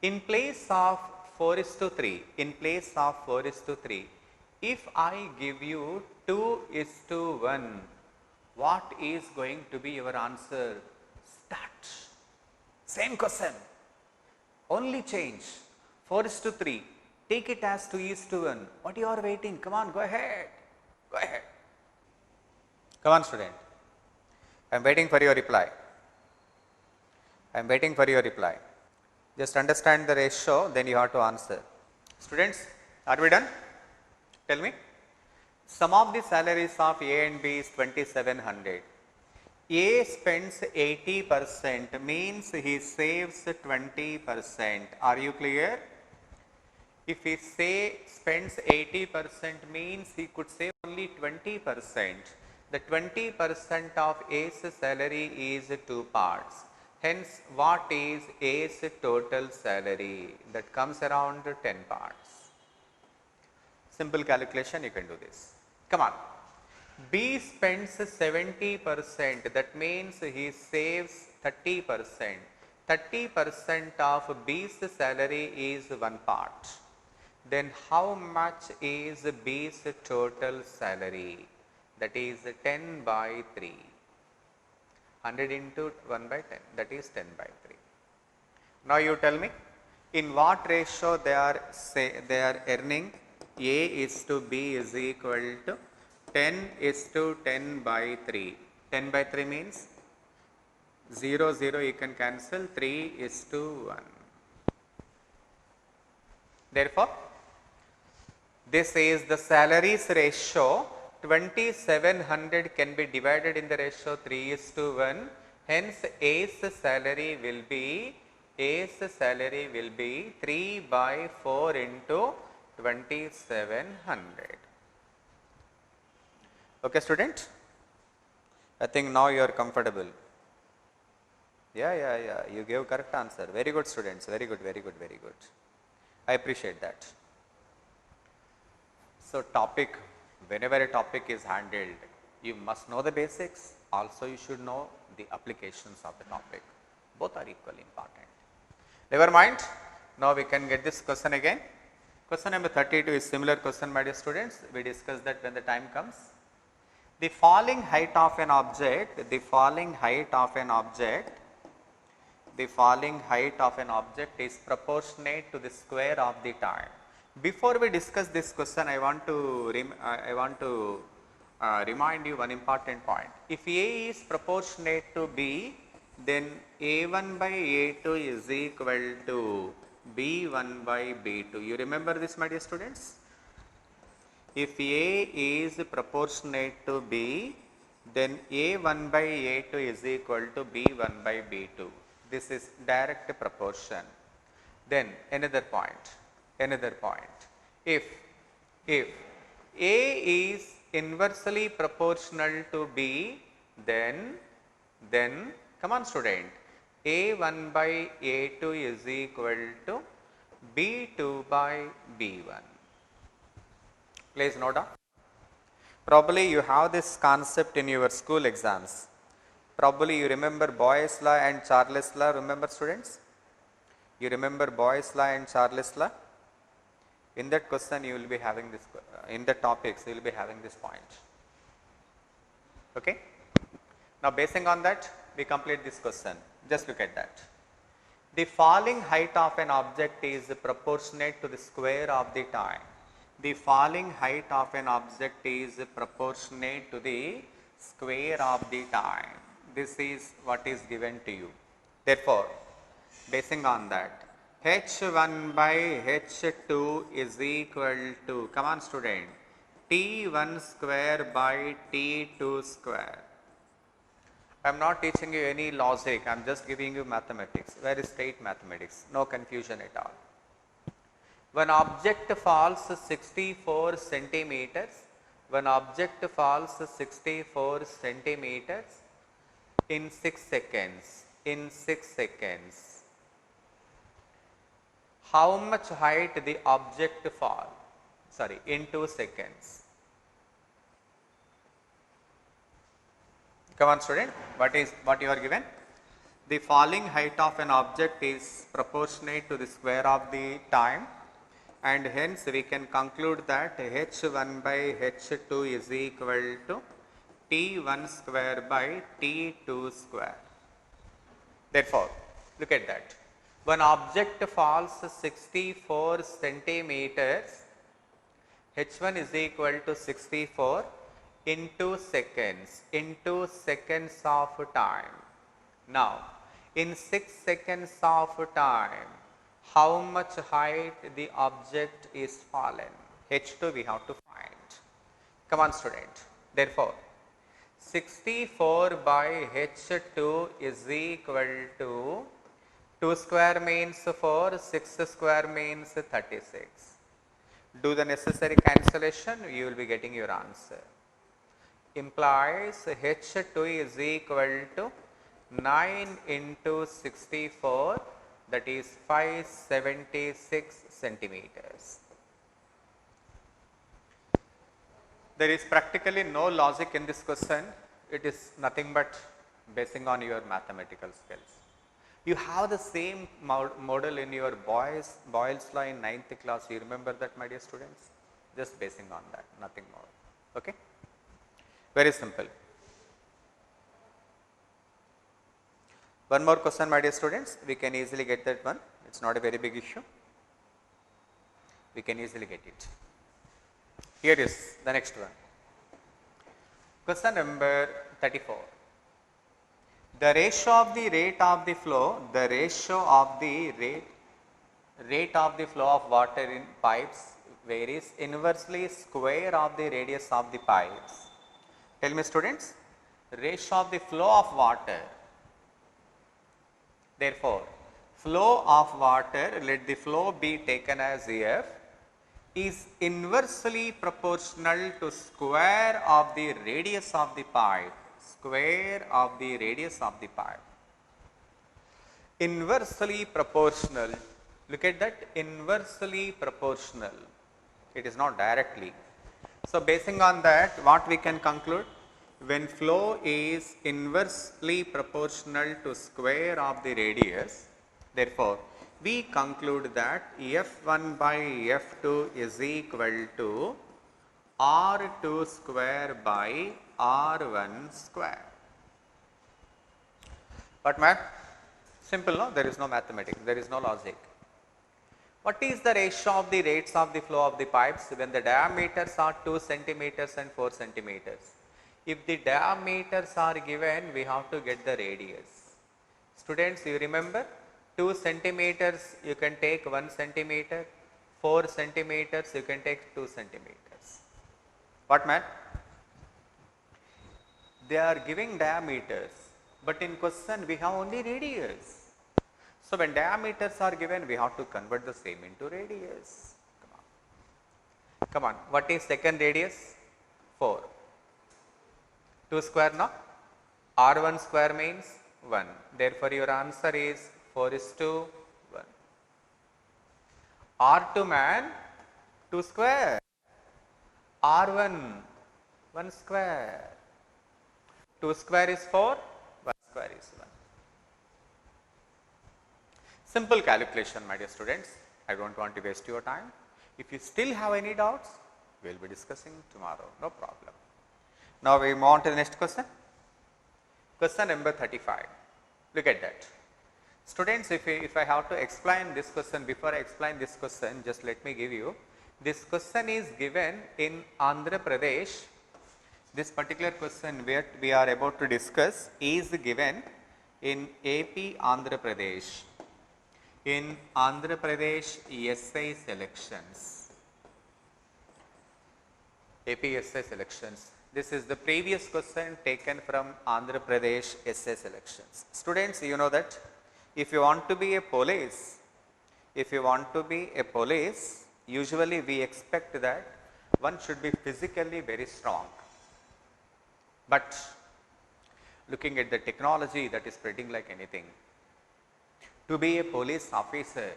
In place of 4:3, in place of 4:3, if I give you 2:1, what is going to be your answer? Start. Same question. Only change. 4:3. Take it as 2:1. What you are waiting? Come on, go ahead. Go ahead. Come on, student. I am waiting for your reply. I am waiting for your reply. Just understand the ratio, then you have to answer. Students, are we done? Tell me. Sum of the salaries of A and B is 2700. A spends 80%, means he saves 20%. Are you clear? If he spends 80%, means he could save only 20%. The 20% of A's salary is 2 parts. Hence, what is A's total salary? That comes around 10 parts. Simple calculation, you can do this. Come on. B spends 70%, that means he saves 30%. 30% of B's salary is 1 part. Then how much is B's total salary? That is 10/3. 100 into 1/10, that is 10/3. Now you tell me, in what ratio they are earning? A is to B is equal to 10:10/3. 10/3 means 0, 0 you can cancel, 3:1. Therefore, this is the salaries ratio. 2700 can be divided in the ratio 3:1. Hence, A's salary will be 3/4 into 2700. Okay, student? I think now you are comfortable. Yeah. You gave correct answer. Very good, students. Very good. I appreciate that. So, topic, whenever a topic is handled, you must know the basics. Also, you should know the applications of the topic. Both are equally important. Never mind. Now, we can get this question again. Question number 32 is similar question, my dear students. We discuss that when the time comes. The falling height of an object, the falling height of an object, the falling height of an object is proportionate to the square of the time. Before we discuss this question, I want to remind you one important point. If A is proportionate to B, then A1 by A2 is equal to B1 by B2. You remember this, my dear students? If A is proportionate to B, then A1 by A2 is equal to B1 by B2. This is direct proportion. Then another point. If A is inversely proportional to B, then come on student, A1 by A2 is equal to B2 by B1. Please note down. Probably you have this concept in your school exams. Probably you remember Boyle's law and Charles' law. Remember, students? You remember Boyle's law and Charles' law? In that question you will be having this, in the topics you will be having this point. Okay? Now basing on that, we complete this question. Just look at that. The falling height of an object is proportionate to the square of the time. The falling height of an object is proportionate to the square of the time. This is what is given to you. Therefore, basing on that, h1 by h2 is equal to, come on student, t1 square by t2 square. I am not teaching you any logic, I am just giving you mathematics, very straight mathematics, no confusion at all. When object falls 64 centimeters, in 6 seconds, how much height the object fall? Sorry, in 2 seconds. Come on student, what you are given? The falling height of an object is proportionate to the square of the time, and hence we can conclude that h1 by h2 is equal to t1 square by t2 square. Therefore, look at that. When object falls 64 centimeters, h1 is equal to 64 in 2 seconds, of time. Now, in 6 seconds of time, how much height the object is fallen? h2 we have to find. Come on student. Therefore, 64 by h2 is equal to 2 square means 4, 6 square means 36. Do the necessary cancellation, you will be getting your answer. Implies h2 is equal to 9 into 64, that is 576 centimeters. There is practically no logic in this question. It is nothing but basing on your mathematical skills. You have the same model in your Boyle's law in 9th class. You remember that, my dear students? Just basing on that, nothing more. Okay? Very simple. One more question, my dear students. We can easily get that one. It's not a very big issue. We can easily get it. Here is the next one. Question number 34. The ratio of the rate of the flow, rate of the flow of water in pipes varies inversely square of the radius of the pipes. Tell me students, ratio of the flow of water. Therefore, flow of water, let the flow be taken as F, is inversely proportional to square of the radius of the pipe. Square of the radius of the pipe. Inversely proportional. Look at that, inversely proportional. It is not directly. So, basing on that, what we can conclude? When flow is inversely proportional to square of the radius, therefore, we conclude that F1 by F2 is equal to R2 square by R1 square. But man, simple, no? There is no mathematics, there is no logic. What is the ratio of the rates of the flow of the pipes when the diameters are 2 centimeters and 4 centimeters? If the diameters are given, we have to get the radius. Students, you remember 2 centimeters you can take 1 centimeter, 4 centimeters you can take 2 centimeters. What man? They are giving diameters, but in question we have only radius. So when diameters are given, we have to convert the same into radius. Come on. What is second radius? 4. 2 square, no? R1 square means 1. Therefore, your answer is 4:1. R2 man, 2 square. R1, 1 square. 2 square is 4, 1 square is 1. Simple calculation, my dear students. I do not want to waste your time. If you still have any doubts, we will be discussing tomorrow, no problem. Now we move on to the next question. Question number 35. Look at that. Students, if I have to explain this question, before I explain this question, just let me give you. This question is given in Andhra Pradesh. This particular question where we are about to discuss is given in AP Andhra Pradesh. In Andhra Pradesh SI selections, AP SI selections. This is the previous question taken from Andhra Pradesh SI selections. Students, you know that if you want to be a police, usually we expect that one should be physically very strong. But looking at the technology that is spreading like anything, to be a police officer,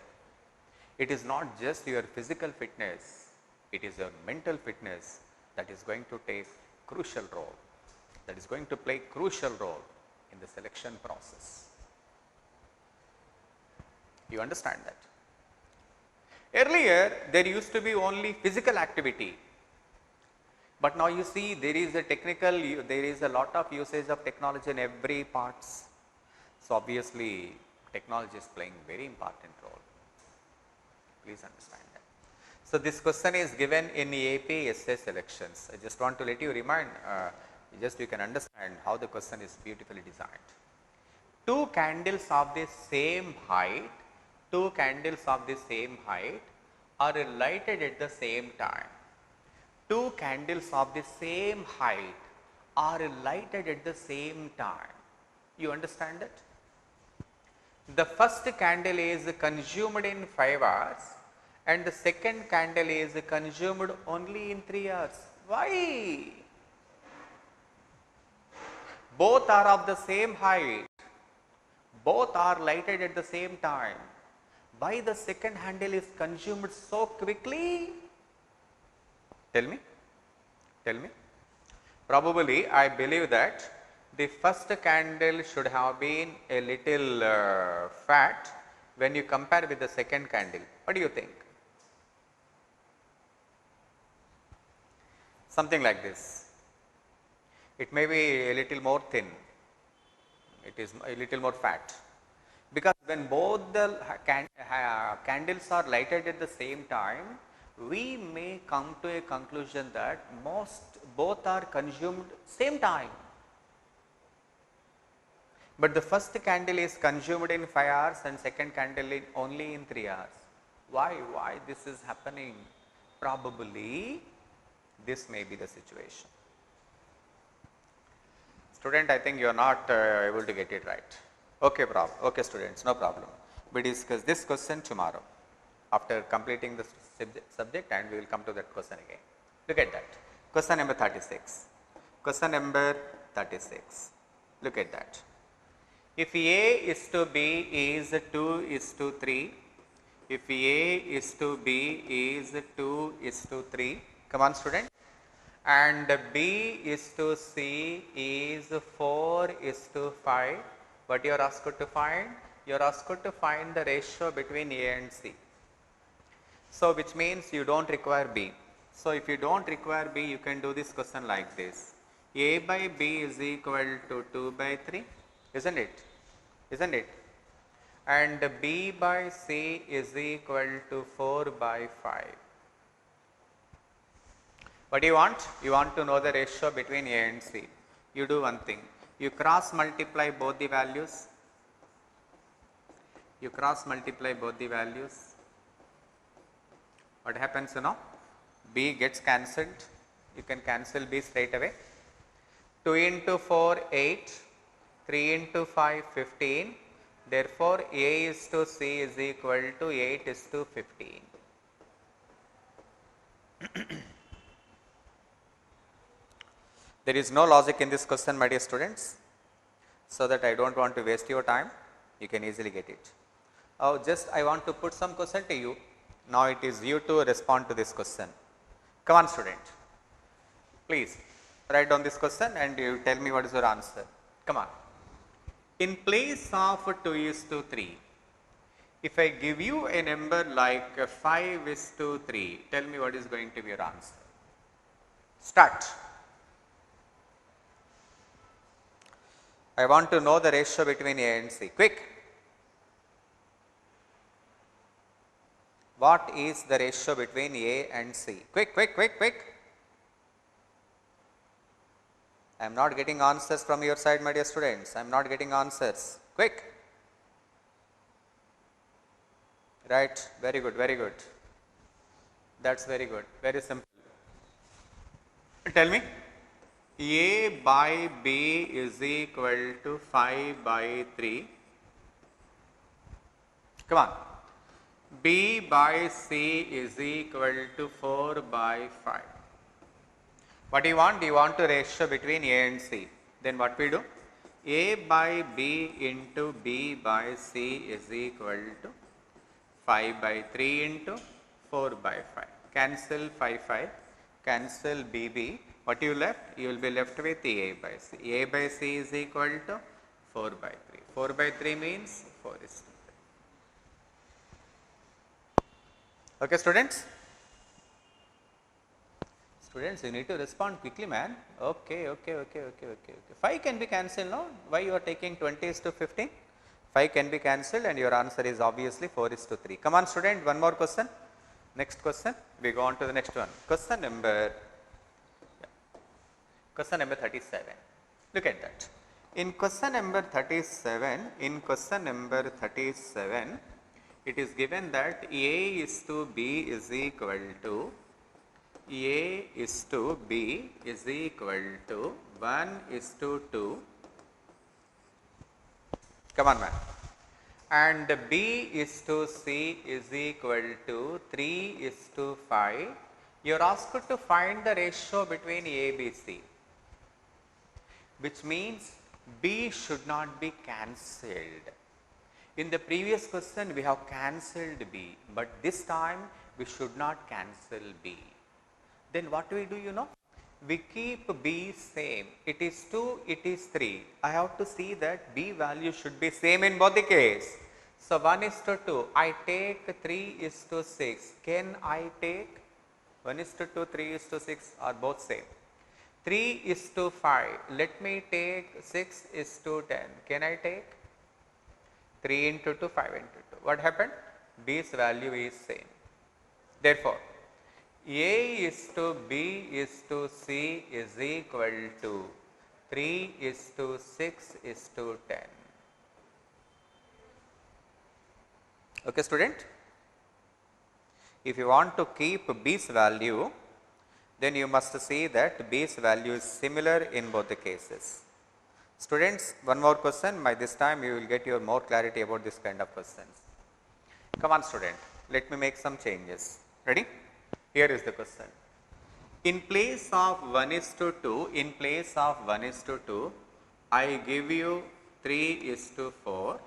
it is not just your physical fitness, it is your mental fitness that is going to take crucial role, that is going to play crucial role in the selection process. You understand that? Earlier, there used to be only physical activity, but now you see there is a lot of usage of technology in every parts. So obviously, technology is playing very important role. Please understand that. So this question is given in AP SI selections. I just want to let you remind, you can understand how the question is beautifully designed. Two candles of the same height are lighted at the same time. Two candles of the same height are lighted at the same time. You understand that? The first candle is consumed in 5 hours and the second candle is consumed only in 3 hours. Why? Both are of the same height, both are lighted at the same time. Why the second candle is consumed so quickly? Tell me. Probably I believe that the first candle should have been a little fat when you compare with the second candle. What do you think? Something like this. It may be a little more thin, it is a little more fat, because when both the candles are lighted at the same time, we may come to a conclusion that both are consumed same time. But the first candle is consumed in 5 hours and second candle only in 3 hours. Why this is happening? Probably this may be the situation. Student, I think you are not able to get it right. Okay students, no problem. We discuss this question tomorrow after completing the subject, and we will come to that question again. Look at that. Question number 36. Question number 36. Look at that. If A is to B is 2:3, if A is to B is 2:3, come on student, and B is to C is 4:5, what you are asked to find? You are asked to find the ratio between A and C. So which means you do not require B. So if you do not require B, you can do this question like this. A by B is equal to 2 by 3, isn't it? Isn't it? And B by C is equal to 4 by 5. What do you want? You want to know the ratio between A and C. You do one thing. You cross multiply both the values. You cross multiply both the values. What happens now? B gets cancelled. You can cancel B straight away. 2 into 4, 8. 3 into 5, 15. Therefore, A is to C is equal to 8 is to 15. There is no logic in this question, my dear students, so that I do not want to waste your time. You can easily get it. Oh, just I want to put some question to you. Now it is you to respond to this question. Come on, student. Please write down this question and you tell me what is your answer. Come on. In place of 2 is to 3, if I give you a number like 5 is to 3, tell me what is going to be your answer. Start. I want to know the ratio between A and C. Quick. What is the ratio between A and C? Quick, quick, quick, quick. I am not getting answers from your side, my dear students. I am not getting answers. Quick. Right. Very good, very good. That's very good. Very simple. Tell me. A by B is equal to 5 by 3. Come on. B by C is equal to 4 by 5. What do you want? You want to ratio between A and C. Then what we do? A by B into B by C is equal to 5 by 3 into 4 by 5. Cancel 5, 5. Cancel BB. What you left? You will be left with A by C. A by C is equal to 4 by 3. 4 by 3 means 4 is to 3. Okay, students? Students, you need to respond quickly, man. Okay. 5 can be cancelled now. Why you are taking 20 is to 15? 5 can be cancelled and your answer is obviously 4 is to 3. Come on, student, one more question. Next question. We go on to the next one. Question number 37. Look at that. In question number 37, it is given that A is to B is equal to 1 is to 2. Come on, man. And B is to C is equal to 3 is to 5. You are asked to find the ratio between A, B, C, which means B should not be cancelled. In the previous question, we have cancelled B, but this time we should not cancel B. Then what do we do, you know? We keep B same. It is 2, it is 3. I have to see that B value should be same in both the case. So 1 is to 2. I take 3 is to 6. Can I take 1 is to 2, 3 is to 6 are both same. 3 is to 5. Let me take 6 is to 10. Can I take 3 into 2, 5 into 2? What happened? B's value is same. Therefore, A is to B is to C is equal to 3 is to 6 is to 10. Okay, student? If you want to keep B's value, then you must see that B's value is similar in both the cases. Students, one more question. By this time, you will get your more clarity about this kind of questions. Come on, student. Let me make some changes. Ready? Here is the question. In place of 1 is to 2, I give you 3 is to 4.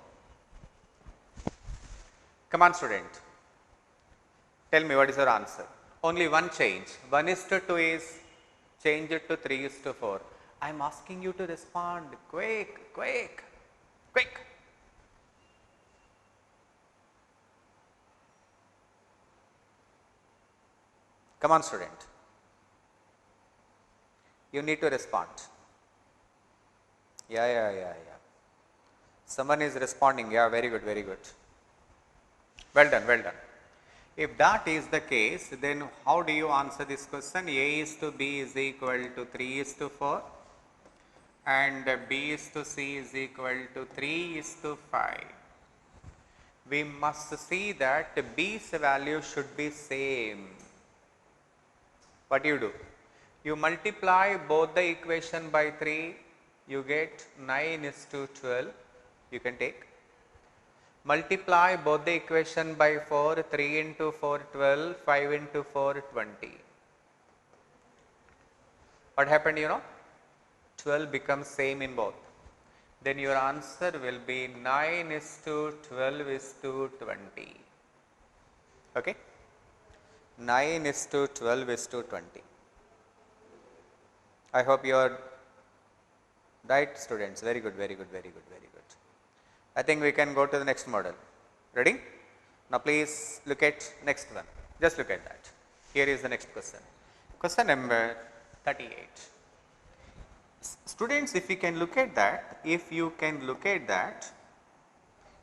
Come on, student. Tell me what is your answer. Only one change. 1 is to 2 is change it to 3 is to 4. I am asking you to respond quick. Come on, student. You need to respond. Yeah. Someone is responding. Yeah, very good, very good. Well done, well done. If that is the case, then how do you answer this question? A is to B is equal to 3 is to 4 and B is to C is equal to 3 is to 5. We must see that B's value should be same. What do? You multiply both the equation by 3, you get 9 is to 12, you can take. Multiply both the equation by 4, 3 into 4, 12, 5 into 4, 20. What happened, 12 becomes same in both. Then your answer will be 9 is to 12 is to 20. Okay? 9 is to 12 is to 20. I hope you are right, students. Very good, very good, very good, very good. I think we can go to the next model. Ready? Now please look at next one. Just look at that. Here is the next question. Question number 38. Students, if you can look at that,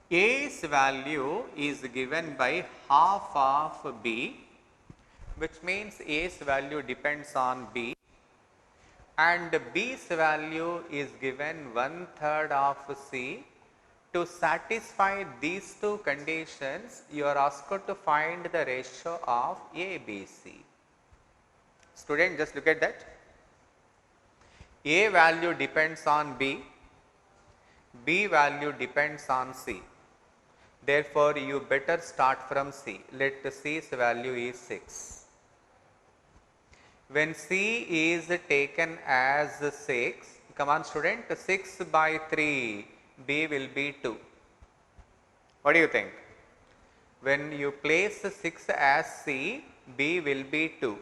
A's value is given by half of B, which means A's value depends on B, and B's value is given 1/3 of C. To satisfy these two conditions, you are asked to find the ratio of A, B, C. Student, just look at that. A value depends on B, B value depends on C. Therefore, you better start from C. Let C's value is 6. When C is taken as 6, come on student, 6 by 3, B will be 2. What do you think? When you place 6 as C, B will be 2.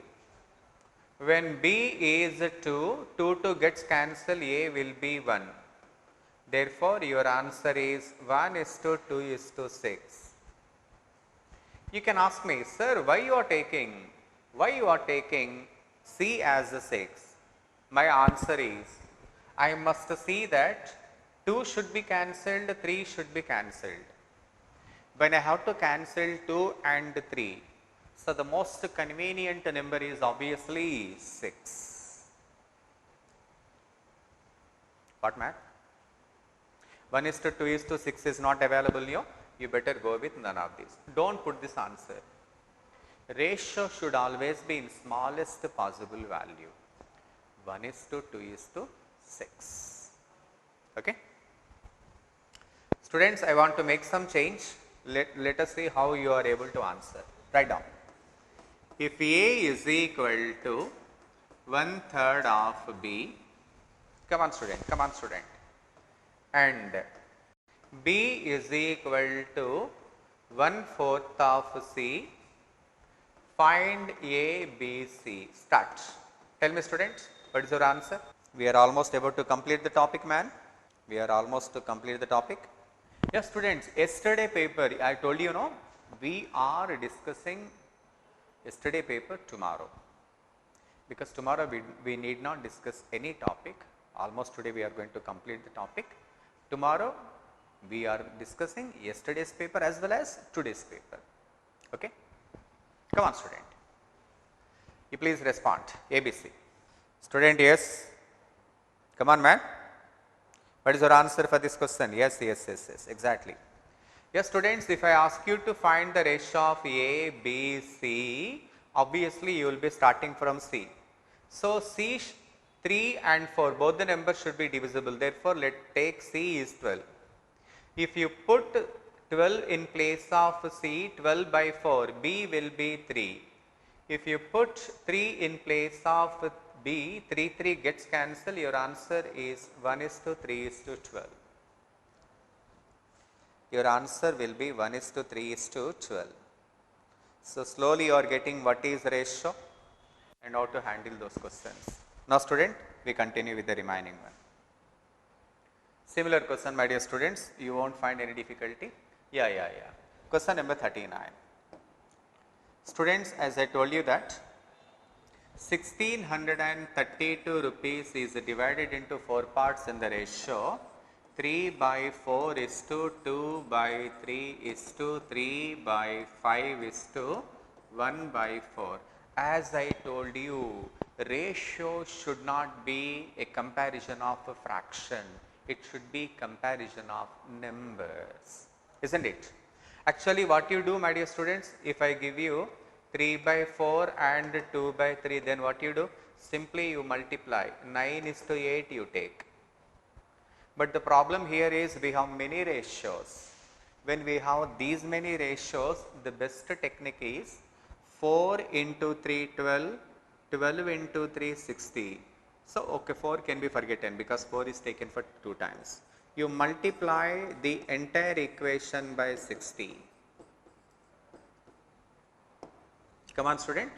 When B is 2, 2 gets cancelled, A will be 1. Therefore, your answer is 1 is to 2 is to 6. You can ask me, sir, why you are taking C as a 6? My answer is, I must see that 2 should be cancelled, 3 should be cancelled. When I have to cancel 2 and 3, so the most convenient number is obviously 6. What math? 1 is to 2 is to 6 is not available, you better go with none of these. Don't put this answer. Ratio should always be in smallest possible value. 1 is to 2 is to 6. Okay? Students, I want to make some change. Let us see how you are able to answer. Write down. If A is equal to 1/3 of B, come on student, and B is equal to 1/4 of C, find A, B, C. Start. Tell me students, what is your answer? We are almost about to complete the topic, man. We are almost to complete the topic. Yes, students, yesterday paper, I told you, we are discussing yesterday paper tomorrow. Because tomorrow we need not discuss any topic. Almost today we are going to complete the topic. Tomorrow we are discussing yesterday's paper as well as today's paper. Okay? Come on, student. You please respond. ABC. Student, yes. Come on, man. What is your answer for this question? Yes, exactly. Yes, students, if I ask you to find the ratio of A, B, C, obviously you will be starting from C. So, C 3 and 4, both the numbers should be divisible. Therefore, let take C is 12. If you put 12 in place of C, 12 by 4, B will be 3. If you put 3 in place of B, 3 gets cancelled, your answer is 1 is to 3 is to 12. Your answer will be 1 is to 3 is to 12. So, slowly you are getting what is ratio and how to handle those questions. Now, student, we continue with the remaining one. Similar question, my dear students, you won't find any difficulty. Yeah. Question number 39. Students, as I told you that 1632 rupees is divided into 4 parts in the ratio 3 by 4 is to 2 by 3 is to 3 by 5 is to 1 by 4. As I told you, ratio should not be a comparison of a fraction. It should be comparison of numbers, isn't it? Actually, what you do, my dear students, if I give you 3 by 4 and 2 by 3, then what you do? Simply you multiply. 9 is to 8 you take. But the problem here is we have many ratios. When we have these many ratios, the best technique is 4 into 3 12, 12 into 3 60. So, okay, 4 can be forgotten because 4 is taken for 2 times. You multiply the entire equation by 60. Come on student,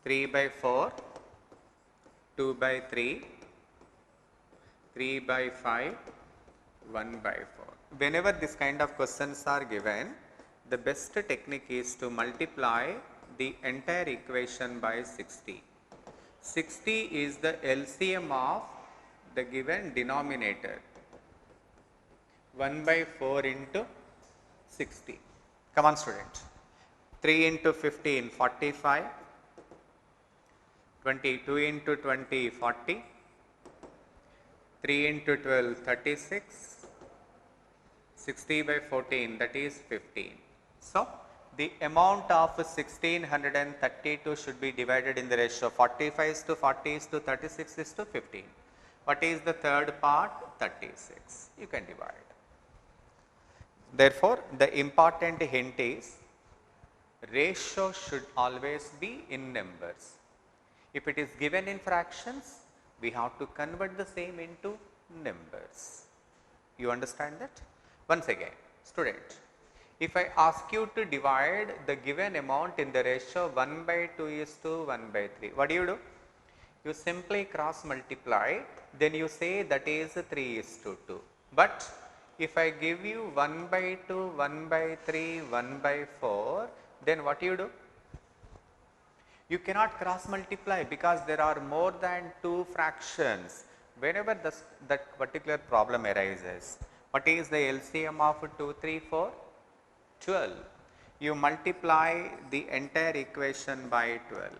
3 by 4, 2 by 3, 3 by 5, 1 by 4. Whenever this kind of questions are given, the best technique is to multiply the entire equation by 60. 60 is the LCM of the given denominator. 1 by 4 into 60. Come on student. 3 into 15, 45. 22 into 20, 40. 3 into 12, 36. 60 by 14, that is 15. So, the amount of 1632 should be divided in the ratio 45 is to 40 is to 36 is to 15. What is the third part? 36. You can divide. Therefore, the important hint is ratio should always be in numbers. If it is given in fractions, we have to convert the same into numbers. You understand that? Once again, student, if I ask you to divide the given amount in the ratio 1 by 2 is to 1 by 3, what do? You simply cross multiply, then you say that is 3 is to 2. But if I give you 1 by 2, 1 by 3, 1 by 4, then what do? You cannot cross multiply because there are more than 2 fractions. Whenever that particular problem arises, what is the LCM of 2, 3, 4? 12. You multiply the entire equation by 12.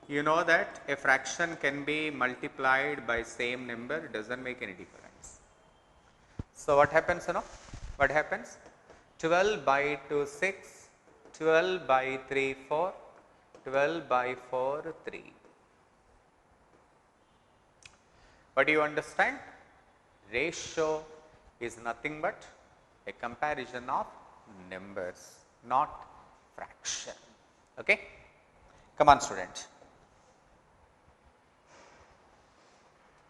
You know that a fraction can be multiplied by same number, it does not make any difference. So, what happens now? What happens? 12 by 2, 6, 12 by 3, 4, 12 by 4, 3. But you understand? Ratio is nothing but a comparison of numbers, not fraction. Okay? Come on student.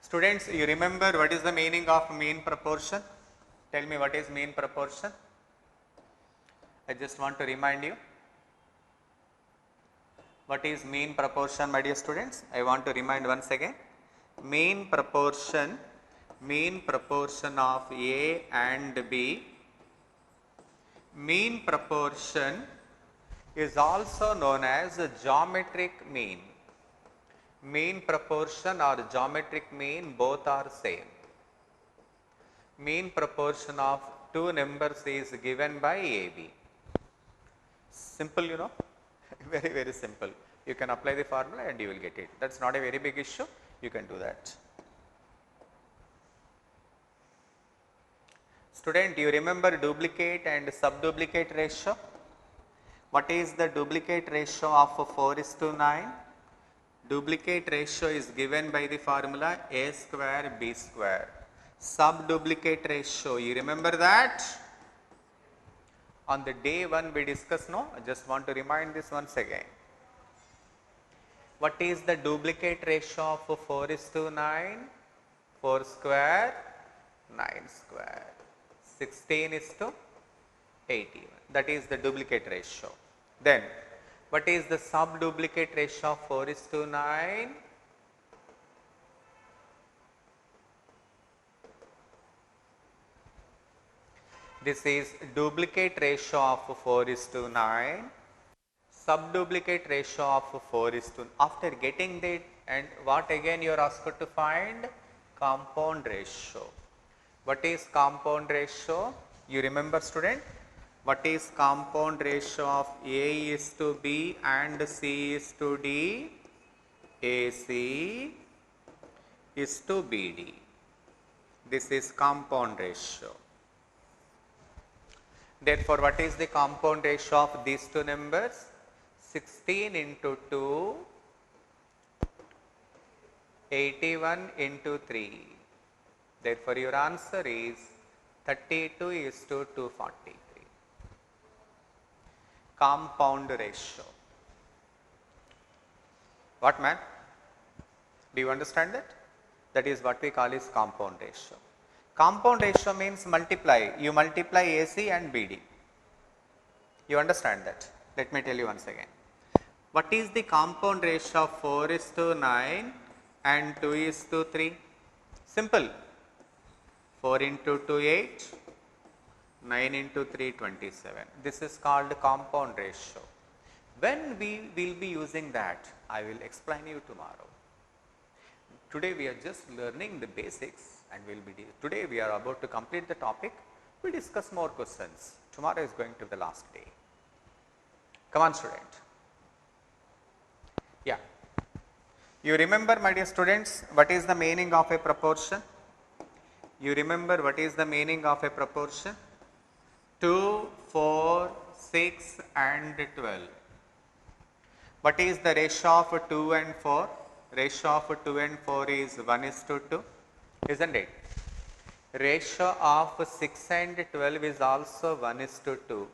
Students, you remember what is the meaning of mean proportion? Tell me what is mean proportion? I just want to remind you. What is mean proportion, my dear students? I want to remind once again. Mean proportion of A and B. Mean proportion is also known as geometric mean. Mean proportion or geometric mean both are same. Mean proportion of two numbers is given by AB. Simple, you know, very, very simple. You can apply the formula and you will get it. That's not a very big issue. You can do that. Student, you remember duplicate and subduplicate ratio? What is the duplicate ratio of 4:9? Duplicate ratio is given by the formula A square B square. Subduplicate ratio, you remember that? On the day one we discussed, no? I just want to remind this once again. What is the duplicate ratio of 4:9? 4 square, 9 square. 16 is to 81. That is the duplicate ratio. Then, what is the subduplicate ratio of 4:9? This is duplicate ratio of 4:9. subduplicate ratio of 4:1. After getting that, and what again you are asked to find? Compound ratio. What is compound ratio? You remember, student? What is compound ratio of A is to B and C is to D? AC is to BD. This is compound ratio. Therefore, what is the compound ratio of these two numbers? 16 into 2, 81 into 3. Therefore, your answer is 32 is to 243. Compound ratio. What, man? Do you understand that? That is what we call is compound ratio. Compound ratio means multiply. You multiply AC and BD. You understand that? Let me tell you once again. What is the compound ratio of 4:9 and 2:3? Simple. 4 into 2, 8. 9 into 3, 27. This is called compound ratio. When we will be using that, I will explain you tomorrow. Today we are just learning the basics, and today we are about to complete the topic. We discuss more questions. Tomorrow is going to be the last day. Come on, student. Yeah. You remember, my dear students, what is the meaning of a proportion? You remember what is the meaning of a proportion? 2, 4, 6 and 12. What is the ratio of 2 and 4? Ratio of 2 and 4 is 1:2, isn't it? Ratio of 6 and 12 is also 1:2.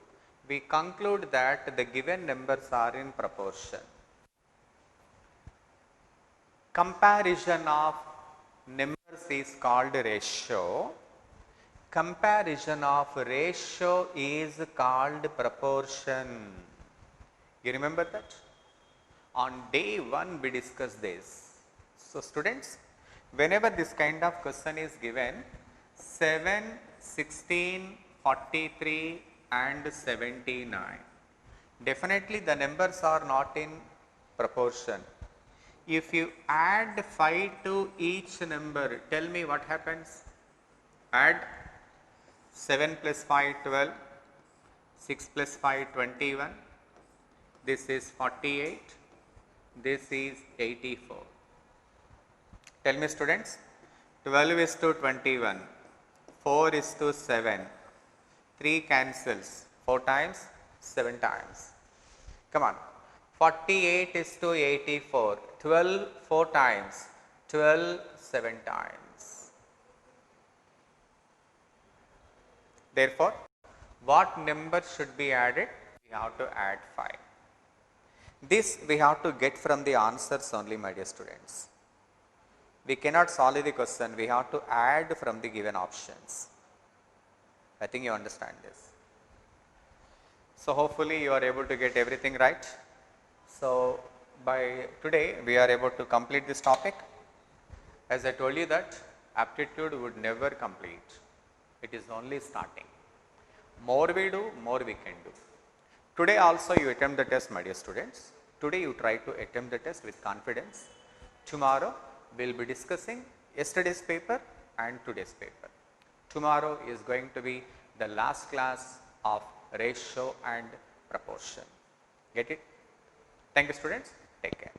We conclude that the given numbers are in proportion. Comparison of numbers is called ratio. Comparison of ratio is called proportion. You remember that? On day 1 we discussed this. So, students, whenever this kind of question is given, 7, 16, 43 and 79, definitely the numbers are not in proportion. If you add 5 to each number, tell me what happens? Add 7 plus 5, 12, 6 plus 5, 21, this is 48, this is 84. Tell me, students, 12 is to 21, 4 is to 7, 3 cancels, 4 times, 7 times. Come on, 48 is to 84, 12 4 times, 12 7 times. Therefore, what number should be added? We have to add 5. This we have to get from the answers only, my dear students. We cannot solve the question, we have to add from the given options. I think you understand this. So, hopefully you are able to get everything right. So, by today we are able to complete this topic. As I told you that aptitude would never complete, it is only starting. More we do, more we can do. Today also you attempt the test, my dear students. Today you try to attempt the test with confidence. Tomorrow we will be discussing yesterday's paper and today's paper. Tomorrow is going to be the last class of ratio and proportion. Get it? Thank you, students. Take care.